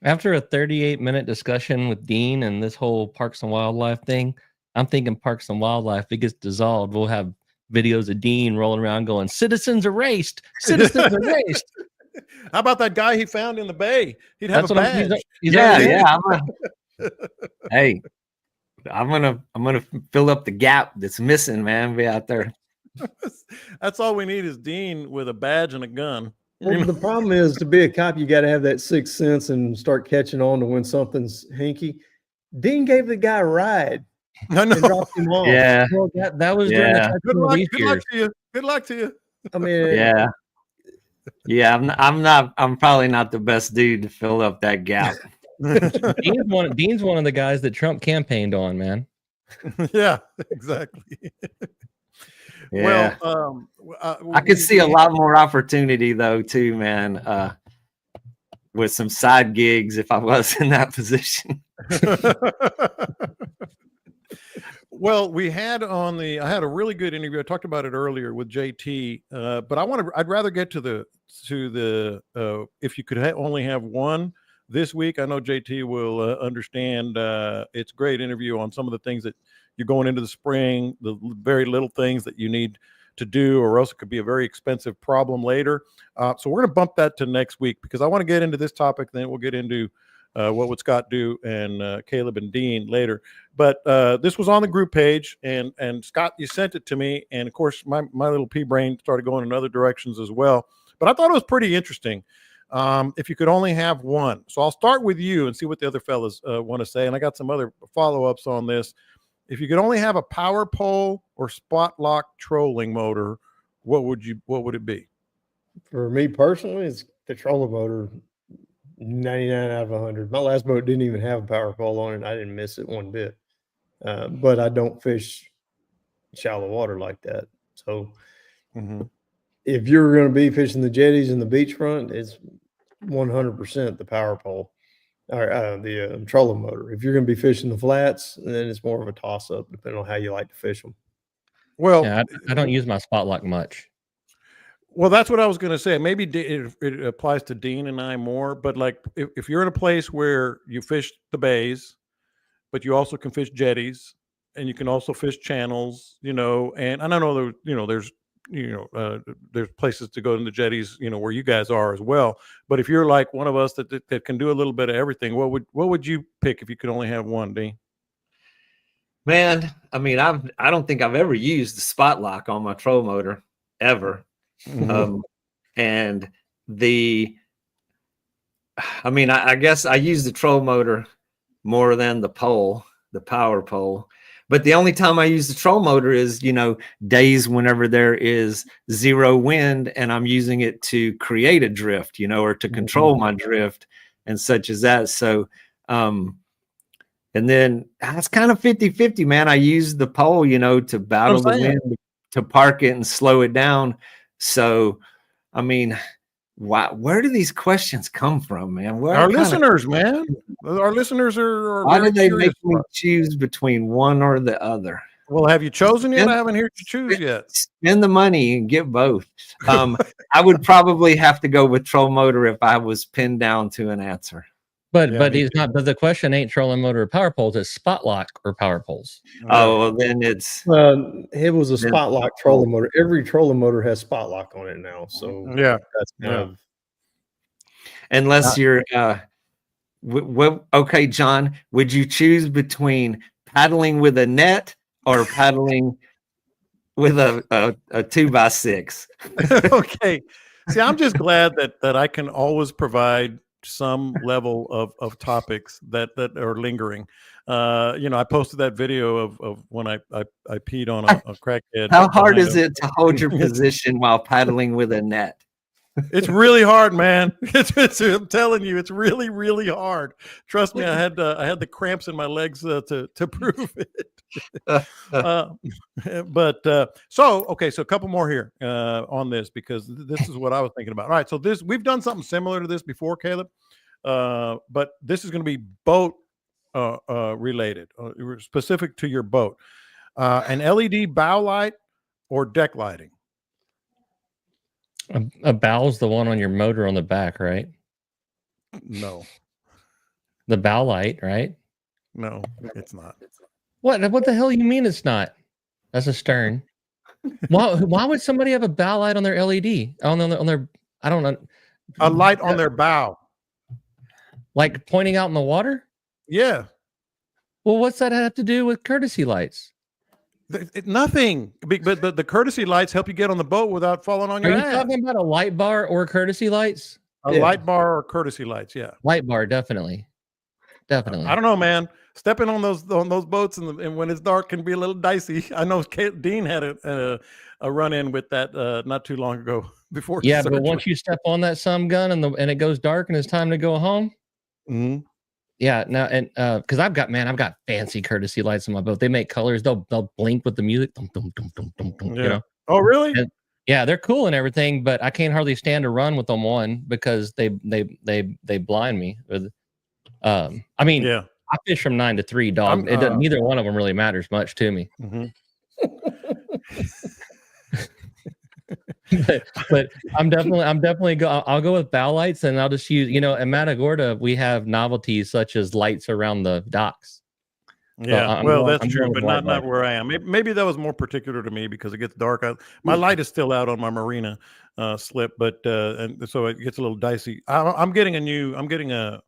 After a 38-minute discussion with Dean and this whole Parks and Wildlife thing, I'm thinking Parks and Wildlife, if it gets dissolved, we'll have videos of Dean rolling around going, "Citizens erased! Citizens erased!" How about that guy he found in the bay? He'd have a badge. Hey, I'm gonna fill up the gap that's missing, man. Be out there. That's all we need is Dean with a badge and a gun. Well, the problem is, to be a cop, you got to have that sixth sense and start catching on to when something's hinky. Dean gave the guy a ride. I know. Dropped him off. Yeah. Well, that was during the Good luck to you. Good luck to you. I mean, yeah. I'm probably not the best dude to fill up that gap. Dean's one of the guys that Trump campaigned on, man. Yeah, exactly. Yeah. Well, I could see a lot more opportunity though, too, man. With some side gigs if I was in that position. Well, I had a really good interview. I talked about it earlier with JT, but I'd rather get to the if you could only have one this week. I know JT will understand. It's a great interview on some of the things that you're going into the spring, the very little things that you need to do, or else it could be a very expensive problem later. So we're going to bump that to next week because I want to get into this topic. Then we'll get into what would Scott do and Caleb and Dean later. But this was on the group page, and Scott, you sent it to me, and of course my little pea brain started going in other directions as well. But I thought it was pretty interesting. If you could only have one, so I'll start with you and see what the other fellas want to say, and I got some other follow-ups on this. If you could only have a power pole or spot lock trolling motor, what would it be? For me personally, it's the trolling motor. 99 out of 100. My last boat didn't even have a power pole on it. I didn't miss it one bit. But I don't fish shallow water like that. So if you're going to be fishing the jetties and the beachfront, it's 100% the power pole or the trolling motor. If you're going to be fishing the flats, then it's more of a toss up depending on how you like to fish them. Well, yeah, I don't use my spot lock much. Well, that's what I was going to say. Maybe it applies to Dean and I more, but like if you're in a place where you fish the bays, but you also can fish jetties and you can also fish channels, and I don't know, there's places to go in the jetties, where you guys are as well. But if you're like one of us that can do a little bit of everything, what would you pick if you could only have one, Dean? Man, I mean, I don't think I've ever used the spot lock on my troll motor ever. And I guess I use the troll motor more than the power pole. But the only time I use the troll motor is, days whenever there is zero wind and I'm using it to create a drift, or to control my drift and such as that. So, and then it's kind of 50-50, man. I use the pole, to battle the wind, to park it and slow it down. So, I mean, where do these questions come from, man? Our listeners, man. Our listeners are why did they make me choose between one or the other? Well, have you chosen yet? I haven't heard you choose yet. Spend the money and get both. I would probably have to go with troll motor if I was pinned down to an answer. But he's not. But the question ain't trolling motor or power poles. It's spot lock or power poles. Oh, well, then it's. It was a spot lock trolling motor. Every trolling motor has spot lock on it now. So yeah, that's kind of. Unless you're, okay, John, would you choose between paddling with a net or paddling with a 2x6? Okay. See, I'm just glad that I can always provide some level of topics that are lingering. I posted that video of when I peed on a crackhead. How hard is it to hold your position while paddling with a net? It's really hard, man. I'm telling you, it's really, really hard. Trust me, I had the cramps in my legs to prove it. So a couple more here on this because this is what I was thinking about. All right, so we've done something similar to this before, Caleb, but this is going to be boat related, specific to your boat. An LED bow light or deck lighting. A bow's the one on your motor on the back, right? No. The bow light, right? No, it's not. What the hell you mean it's not? That's a stern. Why would somebody have a bow light on their LED? On their I don't know. A light on their bow. Like pointing out in the water? Yeah. Well, what's that have to do with courtesy lights? Nothing, but the courtesy lights help you get on the boat without falling on your ass. Are you talking about a light bar or courtesy lights? A light bar or courtesy lights, yeah. Light bar, definitely. I don't know, man. Stepping on those boats and when it's dark can be a little dicey. I know Dean had a run-in with that not too long ago before. Yeah, but once you step on that sun gun and it goes dark and it's time to go home. Mm-hmm. Yeah, now and because I've got fancy courtesy lights on my boat. They make colors. They'll blink with the music. Dum, dum, dum, dum, dum, dum, yeah. Oh, really? And, yeah, they're cool and everything, but I can't hardly stand to run with them because they blind me. I fish from 9 to 3, dog. Neither one of them really matters much to me. Mm-hmm. but I'll go with bow lights, and I'll just use, in Matagorda we have novelties such as lights around the docks. Yeah, So that's I'm true, going but with not light. where I am. Maybe that was more particular to me because it gets dark out. My light is still out on my marina slip, but and so it gets a little dicey. I'm getting a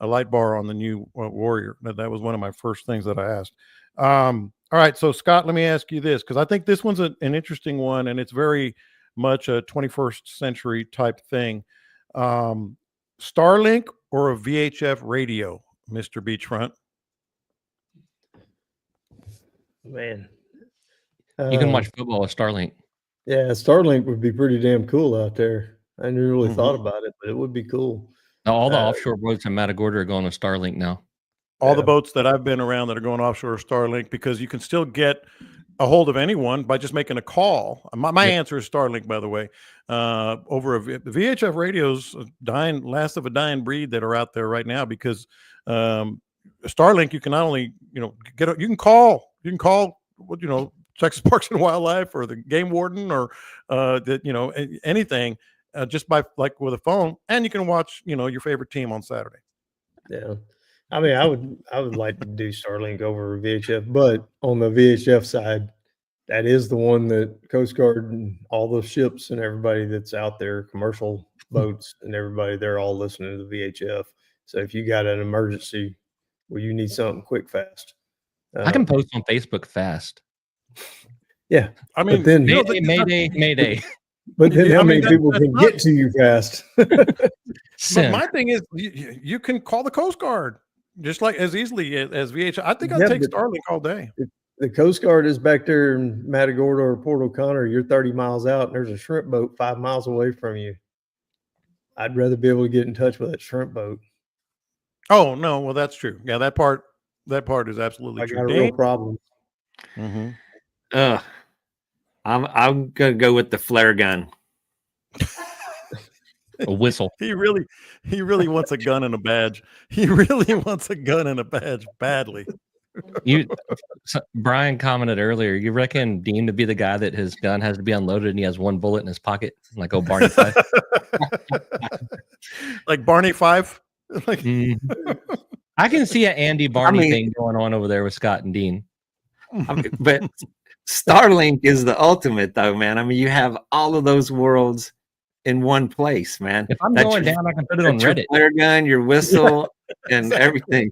light bar on the new Warrior. That was one of my first things that I asked. All right, so Scott, let me ask you this because I think this one's an interesting one, and it's very much a 21st century type thing. Starlink or a VHF radio, Mr. Beachfront? Man. You can watch football with Starlink. Yeah, Starlink would be pretty damn cool out there. I never really thought about it, but it would be cool. All the offshore boats in Matagorda are going to Starlink now. All the boats that I've been around that are going offshore are Starlink because you can still get a hold of anyone by just making a call. My answer is Starlink, by the way. Over the VHF radios, last of a dying breed that are out there right now because Starlink, you can not only you can call Texas Parks and Wildlife or the game warden or anything just by like with a phone, and you can watch your favorite team on Saturday. Yeah. I mean, I would like to do Starlink over VHF, but on the VHF side, that is the one that Coast Guard and all the ships and everybody that's out there, commercial boats and everybody, they're all listening to the VHF. So if you got an emergency where you need something quick, fast, I can post on Facebook fast. Yeah, I mean, then Mayday. But then how many people can get to you fast? But my thing is, you can call the Coast Guard just like as easily as VHF. I think I'd take Starlink all day. The Coast Guard is back there in Matagorda or Port O'Connor. You're 30 miles out, and there's a shrimp boat 5 miles away from you. I'd rather be able to get in touch with that shrimp boat. Oh no, well that's true. Yeah, that part is absolutely true. I got a real problem. Mm-hmm. I'm gonna go with the flare gun. A whistle. He really wants a gun and a badge. He really wants a gun and a badge badly. Brian commented earlier, you reckon Dean to be the guy that his gun has to be unloaded and he has one bullet in his pocket, like Barney Fife? Like Barney Fife? Like I can see an Andy Barney thing going on over there with Scott and Dean. But Starlink is the ultimate, though, man. I mean, you have all of those worlds in one place, man. If I'm going down, I can put it on Reddit. Your flare gun, your whistle, and everything.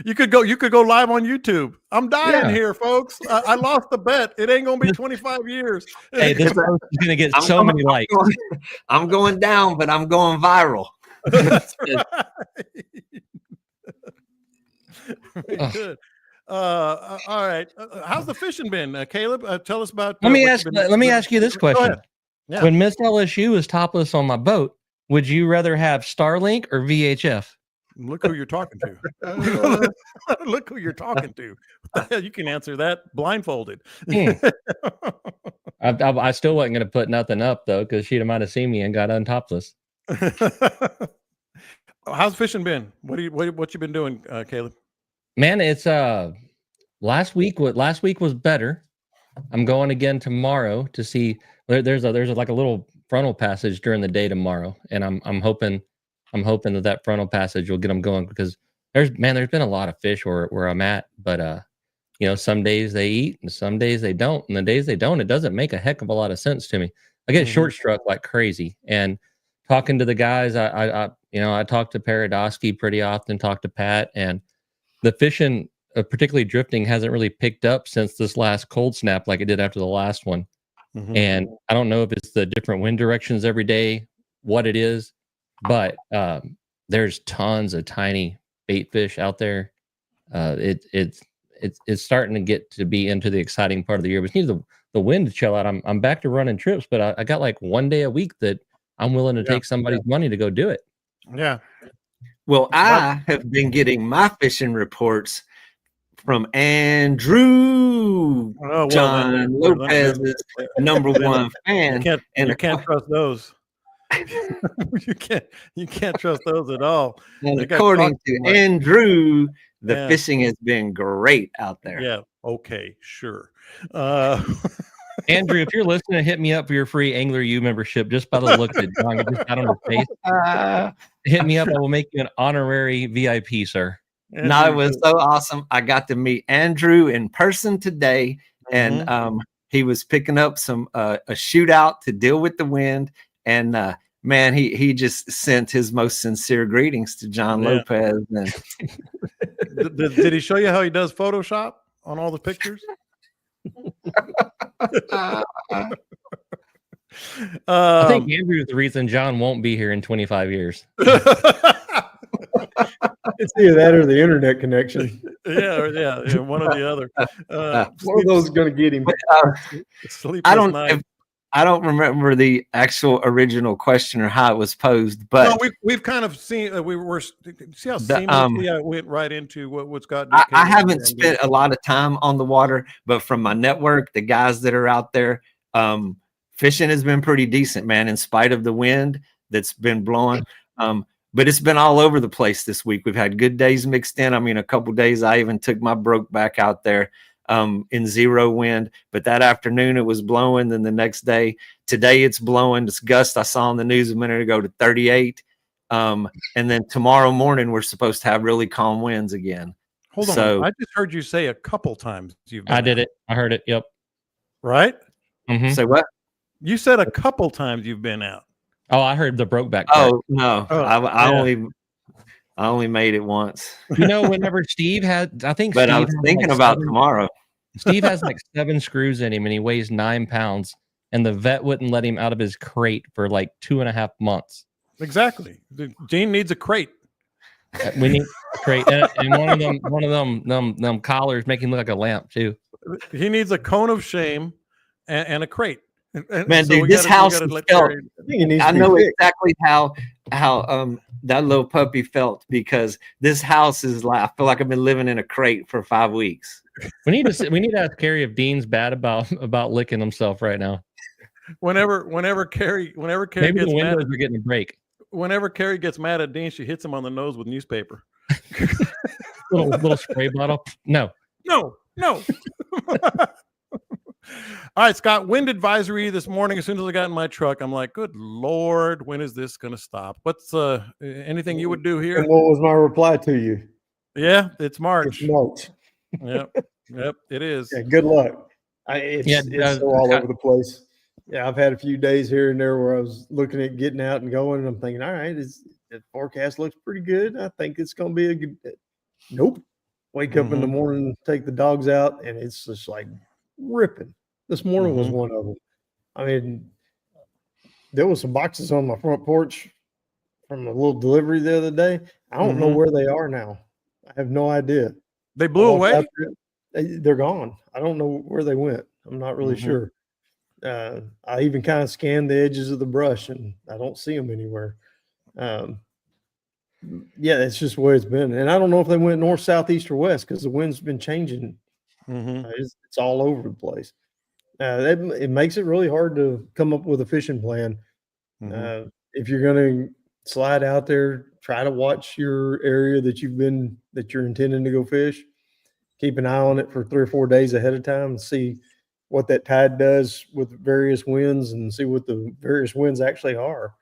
You could go live on YouTube. I'm dying here, folks. I lost the bet. It ain't gonna be 25 years. Hey, this post is gonna get many likes. I'm going down, but I'm going viral. That's right. Very good. All right. How's the fishing been, Caleb? Tell us about. Let me ask you this question. Yeah. When Miss LSU was topless on my boat, would you rather have Starlink or VHF? Look who you're talking to. Look who you're talking to. What the hell? You can answer that blindfolded. I still wasn't going to put nothing up though, because she might have seen me and got untopless. How's fishing been? What you been doing, Caleb? Man, it's last week was better. I'm going again tomorrow to see. There's like a little frontal passage during the day tomorrow, and I'm hoping that frontal passage will get them going because there's been a lot of fish where I'm at, but some days they eat and some days they don't, and the days they don't, it doesn't make a heck of a lot of sense to me. I get short struck like crazy, and talking to the guys, I talk to Paradosky pretty often, talk to Pat, and the fishing, particularly drifting, hasn't really picked up since this last cold snap like it did after the last one. And I don't know if it's the different wind directions every day, what it is, but there's tons of tiny bait fish out there. It's starting to get to be into the exciting part of the year. We need the wind to chill out. I'm back to running trips, but I got like one day a week that I'm willing to take somebody's money to go do it. Yeah. Well, I have been getting my fishing reports from Andrew John Lopez's number one fan. You can't trust those. you can't trust those at all. And according to Andrew, the fishing has been great out there. Yeah. Okay. Sure. Andrew, if you're listening, hit me up for your free Angler U membership just by the look that John just got on his face. Hit me up. I will make you an honorary VIP, sir. No, it was so awesome. I got to meet Andrew in person today, and he was picking up some a shootout to deal with the wind. And man, he just sent his most sincere greetings to John Lopez. And did he show you how he does Photoshop on all the pictures? I think Andrew's the reason John won't be here in 25 years. It's either that or the internet connection. Yeah, one or the other. One of those is going to get him. I don't remember the actual original question or how it was posed, but no, we've kind of seen. We were see how seamlessly I went right into what's got. I haven't spent a lot of time on the water, but from my network, the guys that are out there, fishing has been pretty decent, man, in spite of the wind that's been blowing. But it's been all over the place this week. We've had good days mixed in. I mean, a couple of days I even took my broke back out there in zero wind. But that afternoon it was blowing. Then the next day, today it's blowing. This gust I saw on the news a minute ago to 38. And then tomorrow morning we're supposed to have really calm winds again. Hold on. I just heard you say a couple times I did it. I heard it. Yep. Right? Say what? You said a couple times you've been out. Oh, I heard the Brokeback. Oh no, I only made it once. You know, whenever Steve had, I think, but Steve I was thinking about tomorrow. Steve has like 7 screws in him, and he weighs 9 pounds. And the vet wouldn't let him out of his crate for like 2.5 months. Exactly. Gene needs a crate. We need a crate, and one of them collars make him look like a lamp too. He needs a cone of shame and a crate. Man, so dude, this house felt. I know exactly how that little puppy felt, because this house is like, I feel like I've been living in a crate for 5 weeks. We need to ask Carrie if Dean's bad about licking himself right now. Whenever Carrie maybe gets the windows mad, are getting a break. Whenever Carrie gets mad at Dean, she hits him on the nose with newspaper. little spray bottle. No. All right, Scott, wind advisory this morning. As soon as I got in my truck, I'm like, good Lord, when is this going to stop? What's anything you would do here? And what was my reply to you? Yeah, it's March. It's March. Yep, it is. Yeah, good luck. It's so all over the place. Yeah, I've had a few days here and there where I was looking at getting out and going, and I'm thinking, all right, the forecast looks pretty good. I think it's going to be a good. Nope. Wake up in the morning, take the dogs out, and it's just like ripping. This morning was one of them. I mean, there was some boxes on my front porch from a little delivery the other day. I don't know where they are now. I have no idea. They blew away? They're gone. I don't know where they went. I'm not really sure. I even kind of scanned the edges of the brush, and I don't see them anywhere. Yeah, it's just the way it's been. And I don't know if they went north, south, east, or west, because the wind's been changing. It's all over the place. It makes it really hard to come up with a fishing plan. If you're going to slide out there, try to watch your area that you're intending to go fish. Keep an eye on it for 3 or 4 days ahead of time and see what that tide does with various winds, and see what the various winds actually are,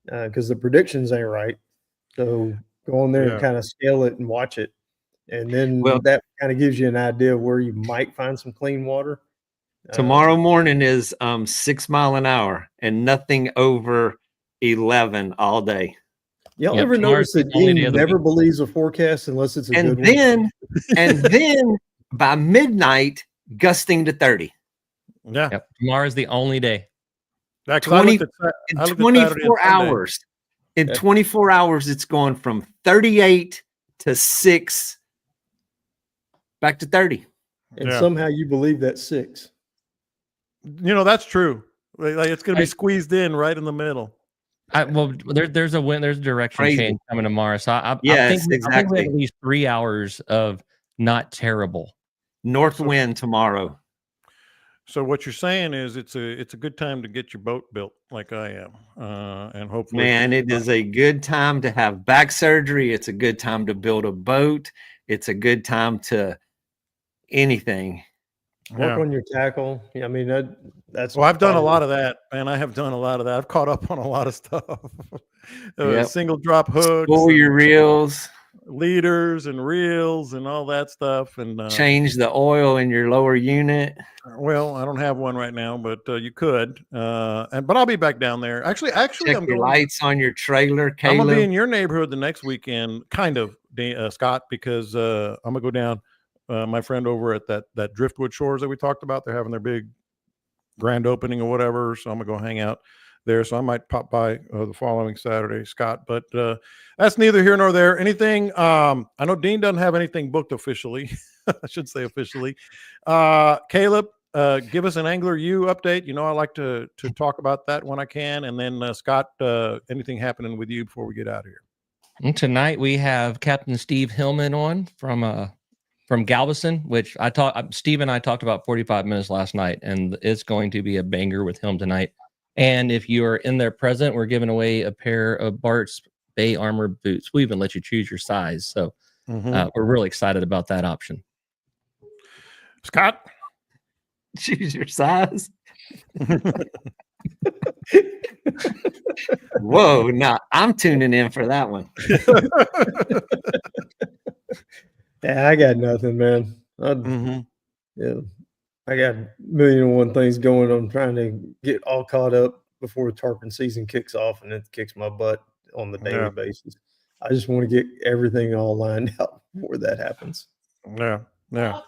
because the predictions ain't right. So go in there and kind of scale it and watch it. And then that kind of gives you an idea of where you might find some clean water. Tomorrow morning is 6 miles an hour and nothing over 11 all day. Y'all ever notice that Dean never believes a forecast unless it's a good one? And then by midnight, gusting to 30. Yeah. Yep. Tomorrow's the only day. 24 hours. In 24 hours, it's going from 38 to 6 back to 30. And somehow you believe that's 6. You know, that's true. Like it's going to be squeezed in right in the middle. There's a wind, there's a direction change coming tomorrow. So I think we have at least 3 hours of not terrible north wind tomorrow. So what you're saying is it's a good time to get your boat built, like I am, and hopefully. Man, it is a good time to have back surgery. It's a good time to build a boat. It's a good time to anything. Work on your tackle. Yeah, I mean that's. Well, I've done a probably- lot of that, and I have done a lot of that. I've caught up on a lot of stuff. Yep. Single drop hooks, Pull your and reels, leaders and reels and all that stuff. And change the oil in your lower unit. well, I don't have one right now, but you could. But I'll be back down there. Actually, Check I'm your going. lights on your trailer, I'm gonna be Caleb. in your neighborhood the next weekend, kind of, Scott, because I'm gonna go down. My friend over at that Driftwood Shores that we talked about, they're having their big grand opening or whatever. So I'm gonna go hang out there. So I might pop by the following Saturday, Scott. But that's neither here nor there. Anything? I know Dean doesn't have anything booked officially. I should say officially. Caleb, give us an Angler U update. You know, I like to talk about that when I can. And then Scott, anything happening with you before we get out of here? And tonight we have Captain Steve Hillman on from Galveston, which Steve and I talked about 45 minutes last night, and it's going to be a banger with him tonight. And if you are in there present, we're giving away a pair of Bart's Bay Armor boots. We even let you choose your size. So we're really excited about that option. Scott? Choose your size. Whoa, no, I'm tuning in for that one. Yeah, I got nothing, man. Yeah, I got a million and one things going. I'm trying to get all caught up before the tarpon season kicks off, and it kicks my butt on the daily basis. I just want to get everything all lined out before that happens. Yeah. Yeah,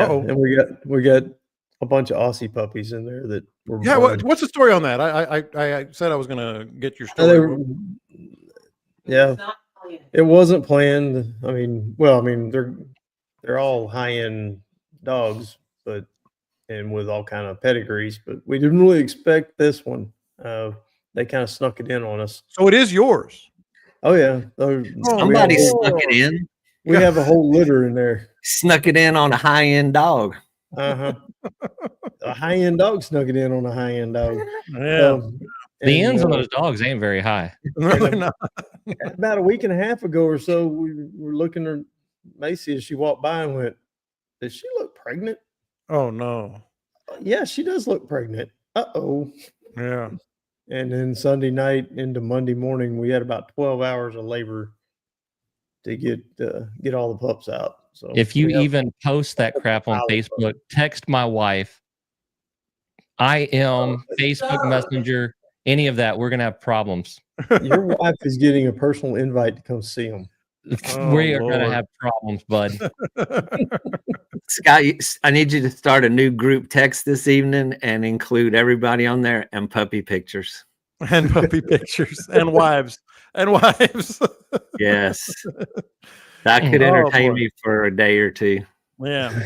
Uh-oh. and we got a bunch of Aussie puppies in there that were born. What's the story on that? I said I was gonna get your They story. were- yeah, it wasn't planned. I mean, they're all high-end dogs, and with all kind of pedigrees, but we didn't really expect this one. They kind of snuck it in on us. So it is yours. Oh yeah, Somebody snuck it in. We have a whole litter in there. Snuck it in on a high-end dog. A high-end dog snuck it in on a high-end dog. Yeah. The ends on those dogs ain't very high. No, they're not. About a week and a half ago or so, we were looking at Macy as she walked by and went, "Does she look pregnant?" Oh no. Yeah, she does look pregnant. Uh-oh. Yeah. And then Sunday night into Monday morning, we had about 12 hours of labor to get all the pups out. So If you even post that crap on Facebook, text my wife, IM, Facebook Messenger, any of that, we're gonna have problems. your wife is getting a personal invite to come see them. We are gonna Lord. have problems, bud. Scott, I need you to start a new group text this evening and include everybody on there and puppy pictures. And puppy pictures and wives. Yes. That could Oh, entertain boy. me for a day or two. Yeah.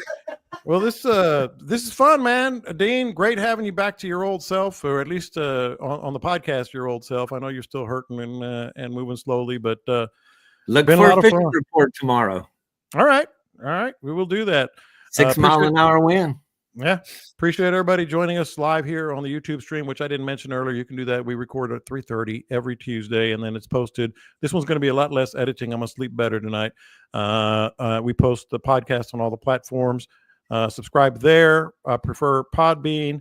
Well, this is fun, man. Dean, great having you back to your old self, or at least on the podcast, your old self. I know you're still hurting and moving slowly, but Look been a for lot a of fishing fun. report tomorrow. all right, we will do that. 6 mile an hour wind. Yeah. Appreciate everybody joining us live here on the YouTube stream, which I didn't mention earlier. You can do that. We record at 3:30 every Tuesday, and then it's posted. This one's going to be a lot less editing. I'm going to sleep better tonight. We post the podcast on all the platforms. Subscribe there. I prefer Podbean,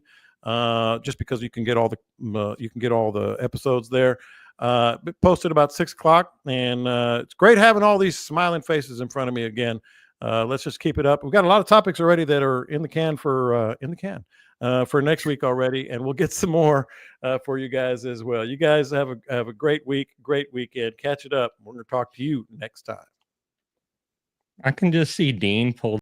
just because you can get all the episodes there. Posted about 6:00, and it's great having all these smiling faces in front of me again. Let's just keep it up. We've got a lot of topics already that are in the can for next week already, and we'll get some more for you guys as well. You guys have a great week, great weekend. Catch it up. We're going to talk to you next time. I can just see Dean pull